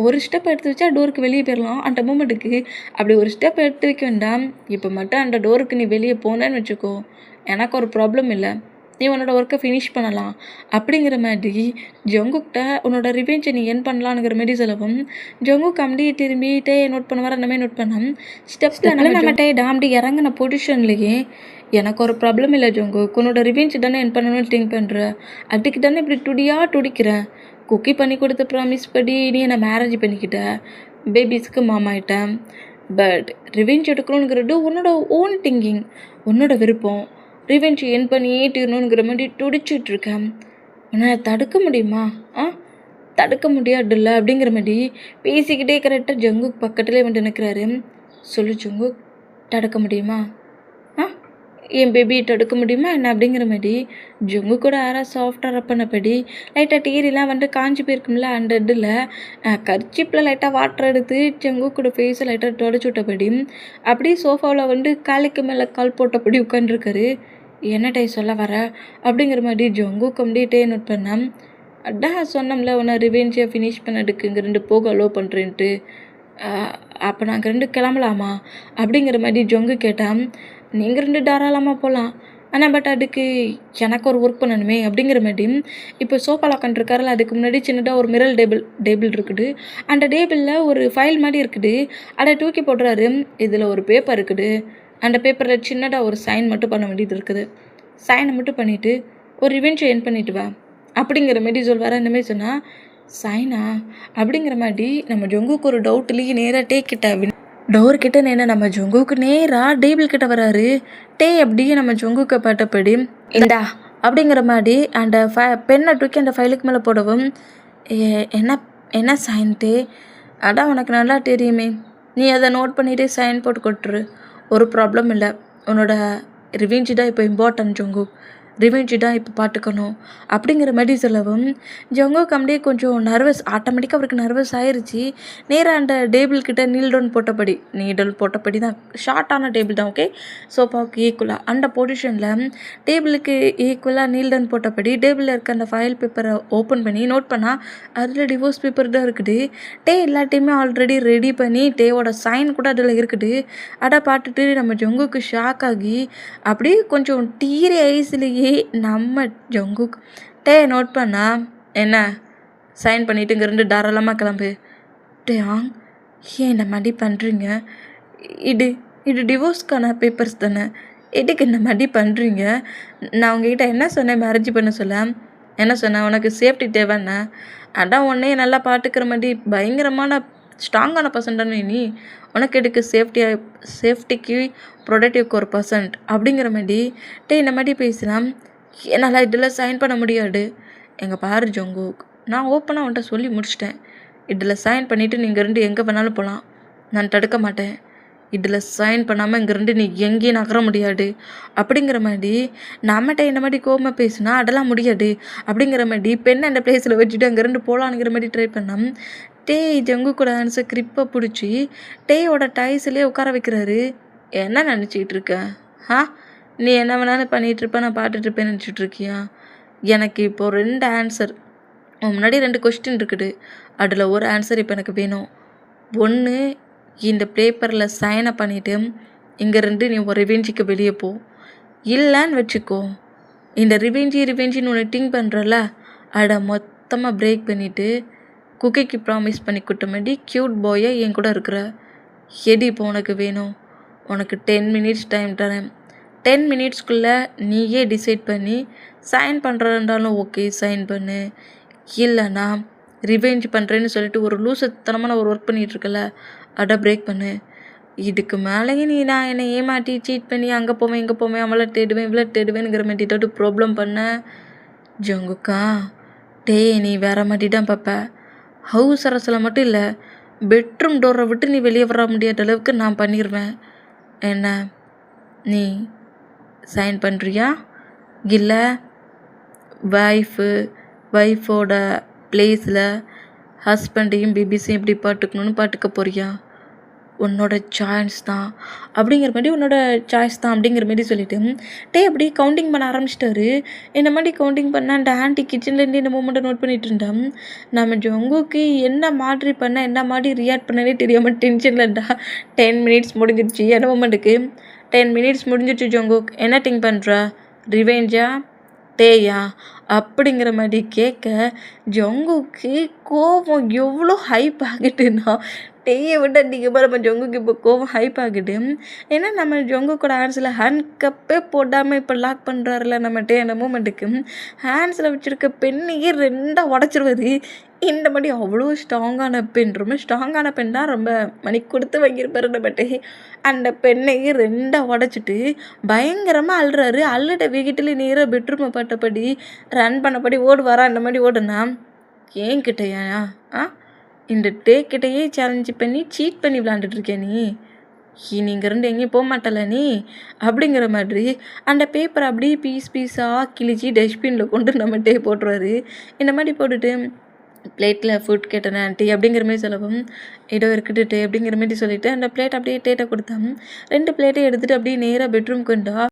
ஒரு ஸ்டெப் எடுத்து வச்சா டோருக்கு வெளியே போயிடலாம். அந்த மூமெண்ட்டுக்கு அப்படி ஒரு ஸ்டெப் எடுத்து வைக்க வேண்டாம். இப்போ மட்டும் அந்த டோருக்கு நீ வெளியே போனேன்னு வச்சுக்கோ, எனக்கு ஒரு ப்ராப்ளம் இல்லை, நீ உன்னோட ஒர்க்கை ஃபினிஷ் பண்ணலாம் அப்படிங்கிற மாதிரி ஜங்குக்கிட்ட உன்னோட ரிவெஞ்சை நீ என் பண்ணலான்ங்கிற மாதிரி சொல்லவும் ஜங்குக் அப்படியே திரும்பிட்டே நோட் பண்ணுவார். அந்த மாதிரி நோட் பண்ணோம் ஸ்டெப்ஸில் நம்மகிட்டே டாம்டி இறங்கின பொசிஷன்லேயே எனக்கு ஒரு ப்ராப்ளம் இல்லை ஜங்குக், உன்னோட ரிவெஞ்ச் தானே என் பண்ணணும்னு திங்க் பண்ணுற, அதுக்கு தானே இப்படி துடிக்கிறேன். குக்கி பண்ணி கொடுத்த ப்ராமிஸ் படி நீ என்னை மேரேஜ் பண்ணிக்கிட்ட, பேபிஸ்க்கு மாமாயிட்டேன். பட் ரிவெஞ்ச் எடுக்கணுங்கிறது உன்னோட ஓன் திங்கிங், உன்னோட விருப்பம். ரிவெஞ்ச் என் பண்ணியே தீரணுங்கிற மாதிரி துடிச்சிட்ருக்கேன். உன்னால் தடுக்க முடியுமா? தடுக்க முடியாதுல்ல அப்படிங்கிற மாதிரி பேசிக்கிட்டே கரெக்டாக ஜங்குக் பக்கத்துலேயே வந்து நிற்கிறாரு. சொல்லு ஜங்குக், தடுக்க முடியுமா? என் பேபியை தடுக்க முடியுமா என்ன அப்படிங்கிற மாதிரி ஜங்கு கூட யாராவது சாஃப்டாக ரப் பண்ணபடி லைட்டாக டீரிலாம் வந்து காஞ்சி போயிருக்கும்ல அந்த இதில் கர்ச்சிப்பில் லைட்டாக வாட்டர் எடுத்து ஜங்கு கூட ஃபேஸை லைட்டாக தொடச்சி விட்டபடி அப்படியே சோஃபாவில் வந்து காலுக்கு மேலே கால் போட்டபடி உட்காந்துருக்காரு. என்ன சொல்ல வர அப்படிங்கிற மாதிரி ஜங்கு கம்ப்ளீட்டே நோட் பண்ணேன். அதான் சொன்னோம்ல உன்னை ரிவெஞ்சை ஃபினிஷ் பண்ணதுக்கு இங்கே 2 போக அலோவ் பண்ணுறேன்ட்டு, அப்போ நாங்கள் 2 கிளம்பலாமா அப்படிங்கிற மாதிரி ஜொங்கு கேட்டான். நீங்கள் 2 தாராளமாக போகலாம், ஆனால் பட் அதுக்கு எனக்கு ஒரு ஒர்க் பண்ணணுமே அப்படிங்கிற மாதிரி இப்போ சோஃபாவில் உட்காந்துருக்காருல, அதுக்கு முன்னாடி சின்னதாக ஒரு மிரல் டேபிள் இருக்குது. அந்த டேபிளில் ஒரு ஃபைல் மாதிரி இருக்குது. அதை தூக்கி போடுறாரு. இதில் ஒரு பேப்பர் இருக்குது. அந்த பேப்பரில் சின்னதாக ஒரு சைன் மட்டும் பண்ண வேண்டியது இருக்குது. சைனை மட்டும் பண்ணிவிட்டு ஒரு ரிவெஞ்சை என் பண்ணிட்டு வா அப்படிங்கிற மாதிரி சொல்வார். அந்த மாதிரி சொன்னால் சைனா அப்படிங்கிற மாதிரி நம்ம ஜொங்குக்கு ஒரு டவுட்லேயே நேராக டோர்கிட்ட நின்று நம்ம ஜொங்குக்கு நேராக டேபிள் கிட்ட வராரு. அப்படியே நம்ம ஜொங்குக்கு பட்டபடி இந்தா அப்படிங்கிற மாதிரி அந்த பெண்ணை தூக்கி அந்த ஃபைலுக்கு மேலே போடவும் என்ன சைன்ட்டு, அதான் உனக்கு நல்லா தெரியுமே, நீ அதை நோட் பண்ணிவிட்டு சைன் போட்டு கொட்டுரு, ஒரு ப்ராப்ளம் இல்லை. உன்னோட ரிவெஞ்ச் தான் இப்போ இம்பார்ட்டன்ட் ஜொங்கு, ரிவெஞ்ச் தான் இப்போ பார்த்துக்கணும் அப்படிங்கிற மாதிரி சொல்லவும் ஜங்குக் அப்படியே கொஞ்சம் நர்வஸ், ஆட்டோமேட்டிக்காக அவருக்கு நர்வஸ் ஆயிடுச்சு. நேராக அந்த டேபிள் கிட்ட நீடல் போட்டபடி தான், ஷார்ட்டான டேபிள் தான், ஓகே, சோஃபாவுக்கு ஈக்குவலாக அந்த பொசிஷனில் டேபிளுக்கு ஈக்குவலாக நீல்டன் போட்டபடி டேபிளில் இருக்க அந்த ஃபைல் பேப்பரை ஓப்பன் பண்ணி நோட் பண்ணால் அதில் டிவோர்ஸ் பேப்பர் தான் இருக்குது. டே எல்லாத்தையுமே ஆல்ரெடி ரெடி பண்ணி டேவோட சைன் கூட அதில் இருக்குது. அதை பார்த்துட்டு நம்ம ஜங்குக்கு ஷாக் ஆகி அப்படியே கொஞ்சம் டீரி ஐஸ்லேயே நம்ம ஜங்குக் டே நோட் பண்ணா என்ன சைன் பண்ணிவிட்டு இங்கேருந்து தாராளமாக கிளம்பு. டேயாங் ஏன் இந்த மாதிரி பண்ணுறீங்க? இது இது டிவோர்ஸ்க்கான பேப்பர்ஸ் தானே, எதுக்கு இந்த மாதிரி பண்ணுறீங்க? நான் உங்ககிட்ட என்ன சொன்னேன் மேரேஜ் பண்ண சொல்ல? என்ன சொன்னேன்? உனக்கு சேஃப்டி தேவைன்னா, அதான் உன்னையே நல்லா பார்த்துக்கிற மாதிரி பயங்கரமான ஸ்ட்ராங்கான பர்சன் தானே நீ, உனக்கு எதுக்கு சேஃப்டிக்கு ப்ரொடக்டிவ்க்கு ஒரு பர்சன்ட் அப்படிங்கிற மாதிரி டே இந்த மாதிரி பேசினா என்னால் இதில் சைன் பண்ண முடியாது. எங்கள் பாரு ஜங்குக், நான் ஓப்பனாக அவன்கிட்ட சொல்லி முடிச்சிட்டேன். இதில் சைன் பண்ணிவிட்டு நீங்கள் ரெண்டு எங்கே வேணாலும் போகலாம், நான் தடுக்க மாட்டேன். இதில் சைன் பண்ணாமல் இங்கேருந்து நீ எங்கேயும் நகர முடியாது அப்படிங்கிற மாதிரி நம்மகிட்ட இந்த மாதிரி கோபமாக பேசுனா அதெல்லாம் முடியாது அப்படிங்கிற மாதிரி பெண்ணை அந்த பிளேஸில் வச்சுட்டு அங்கேருந்து போகலான்ங்கிற மாதிரி ட்ரை பண்ணோம். டே ஜங்கு கூட ஆன்சர் கிரிப்பை பிடிச்சி டேயோட டைஸ்லேயே உட்கார வைக்கிறாரு. என்ன நினச்சிக்கிட்டு இருக்க? நீ என்ன வேணாலும் பண்ணிகிட்ருப்ப, நான் பார்த்துட்ருப்பேன்னு நினச்சிட்ருக்கியா? எனக்கு இப்போது 2 ஆன்சர், முன்னாடி 2 கொஸ்டின் இருக்குது, அதில் ஒரு ஆன்சர் இப்போ எனக்கு வேணும். ஒன்று, இந்த பேப்பரில் சைனை பண்ணிவிட்டு இங்கேருந்து நீ ஒரு ரிவெஞ்சுக்கு வெளியே போ. இல்லைன்னு வச்சுக்கோ, இந்த ரிவெஞ்சின்னு ஒன்று திங்க் பண்ணுறல, அதை மொத்தமாக பிரேக் பண்ணிவிட்டு குக்கிக்கு ப்ராமிஸ் பண்ணி கொடுத்த மாதிரி க்யூட் பாயை என் கூட இருக்கிற. எது இப்போ உனக்கு வேணும்? உனக்கு 10 மினிட்ஸ் டைம் தரேன். 10 மினிட்ஸ்க்குள்ளே நீயே டிசைட் பண்ணி சைன் பண்ணுறதாலும் ஓகே சைன் பண்ணு, இல்லைன்னா ரிவெஞ்ச் பண்ணுறேன்னு சொல்லிட்டு ஒரு லூசுத்தனமான ஒரு ஒர்க் பண்ணிகிட்ருக்கல, அதை பிரேக் பண்ணு. இதுக்கு மேலேயும் நீ நான் என்னை ஏமாட்டி சீட் பண்ணி அங்கே போவேன் இங்கே போவேன் அவளை தேடுவேன் இவ்வளோ தேடுவேனுங்கிற மாட்டிட்டு ப்ராப்ளம் பண்ண ஜங்குக்கா, நீ வேற மாதிரி தான் பார்ப்ப. ஹவுஸ் அரசில் மட்டும் இல்லை, பெட்ரூம் டோரை விட்டு நீ வெளியே வர முடியாத அளவுக்கு நான் பண்ணிடுவேன். என்ன நீ சைன் பண்ணுறியா, இல்லை ஒய்ஃபோட பிளேஸில் ஹஸ்பண்டையும் பேபிஸையும் எப்படி பார்த்துக்கணுன்னு பார்த்துக்க போறியா? உன்னோட சாய்ஸ் தான் அப்படிங்கிற மாதிரி அப்படிங்கிற மாதிரி சொல்லிவிட்டு அப்படி கவுண்டிங் பண்ண ஆரம்பிச்சிட்டாரு. இந்த மாதிரி கவுண்டிங் பண்ணால் அந்த ஆண்டி கிச்சன்லேருந்து இந்த மூமெண்ட்டை நோட் பண்ணிகிட்டு இருந்தேன். நம்ம ஜங்குக்கு என்ன மாதிரி பண்ண என்ன மாதிரி ரியாக்ட் பண்ணனே தெரியாமல் டென்ஷனில் இருந்தா. 10 மினிட்ஸ் முடிஞ்சிடுச்சு. அந்த மூமெண்ட்டுக்கு 10 மினிட்ஸ் முடிஞ்சிடுச்சு. ஜங்குக் என்ன திங்க் பண்ணுற? ரிவெஞ்சா டேயா அப்படிங்கிற மாதிரி கேட்க ஜங்குக்கு கோபம் எவ்வளோ ஹைப் ஆகிட்டுன்னா, டேயை விட்டு அதிகமாக நம்ம ஜங்குக்கு இப்போ கோபம் ஹைப் ஆகிட்டு. ஏன்னா நம்ம ஜங்குக்கோட ஹேண்ட்ஸில் ஹேண்ட் கப்பே போடாமல் இப்போ லாக் பண்ணுறாருல நம்ம டே. அந்த மூமெண்ட்டுக்கு ஹேண்ட்ஸில் வச்சுருக்க பெண்ணையே 2ஆக உடச்சிருவாரு. இந்த மாதிரி அவ்வளோ ஸ்ட்ராங்கான பெண், ரொம்ப ஸ்ட்ராங்கான பெண் தான், ரொம்ப மணி கொடுத்து வாங்கியிருப்பாரு நம்ம டே. அந்த பெண்ணையே 2ஆக உடச்சிட்டு பயங்கரமாக அழுறாரு. அழுட வீட்டில் நேராக பெட்ரூமை பட்டபடி ரன் பண்ணபடி ஓடுவாரா. அந்த மாதிரி ஓடுனா ஏன் கிட்டையா இந்த டே கிட்டையே சேலஞ்சு பண்ணி சீட் பண்ணி விளாண்டுட்ருக்கேன் நீ நீங்கள் ரெண்டு எங்கேயும் போக மாட்டல நீ அப்படிங்கிற மாதிரி அந்த பேப்பரை அப்படியே பீஸாக கிழிச்சி டஸ்ட்பினில் கொண்டு நம்ம டே போட்டுருவாரு. இந்த மாதிரி போட்டுட்டு பிளேட்டில் ஃபுட் கேட்டேன் ஆண்டி அப்படிங்கிற மாதிரி சொல்லவும், ஏதோ இருக்குது டே அப்படிங்கிற மாதிரி சொல்லிவிட்டு அந்த பிளேட் அப்படியே டேட்டை கொடுத்தாங்க. 2 பிளேட்டை எடுத்துகிட்டு அப்படியே நேராக பெட்ரூம் கொண்டா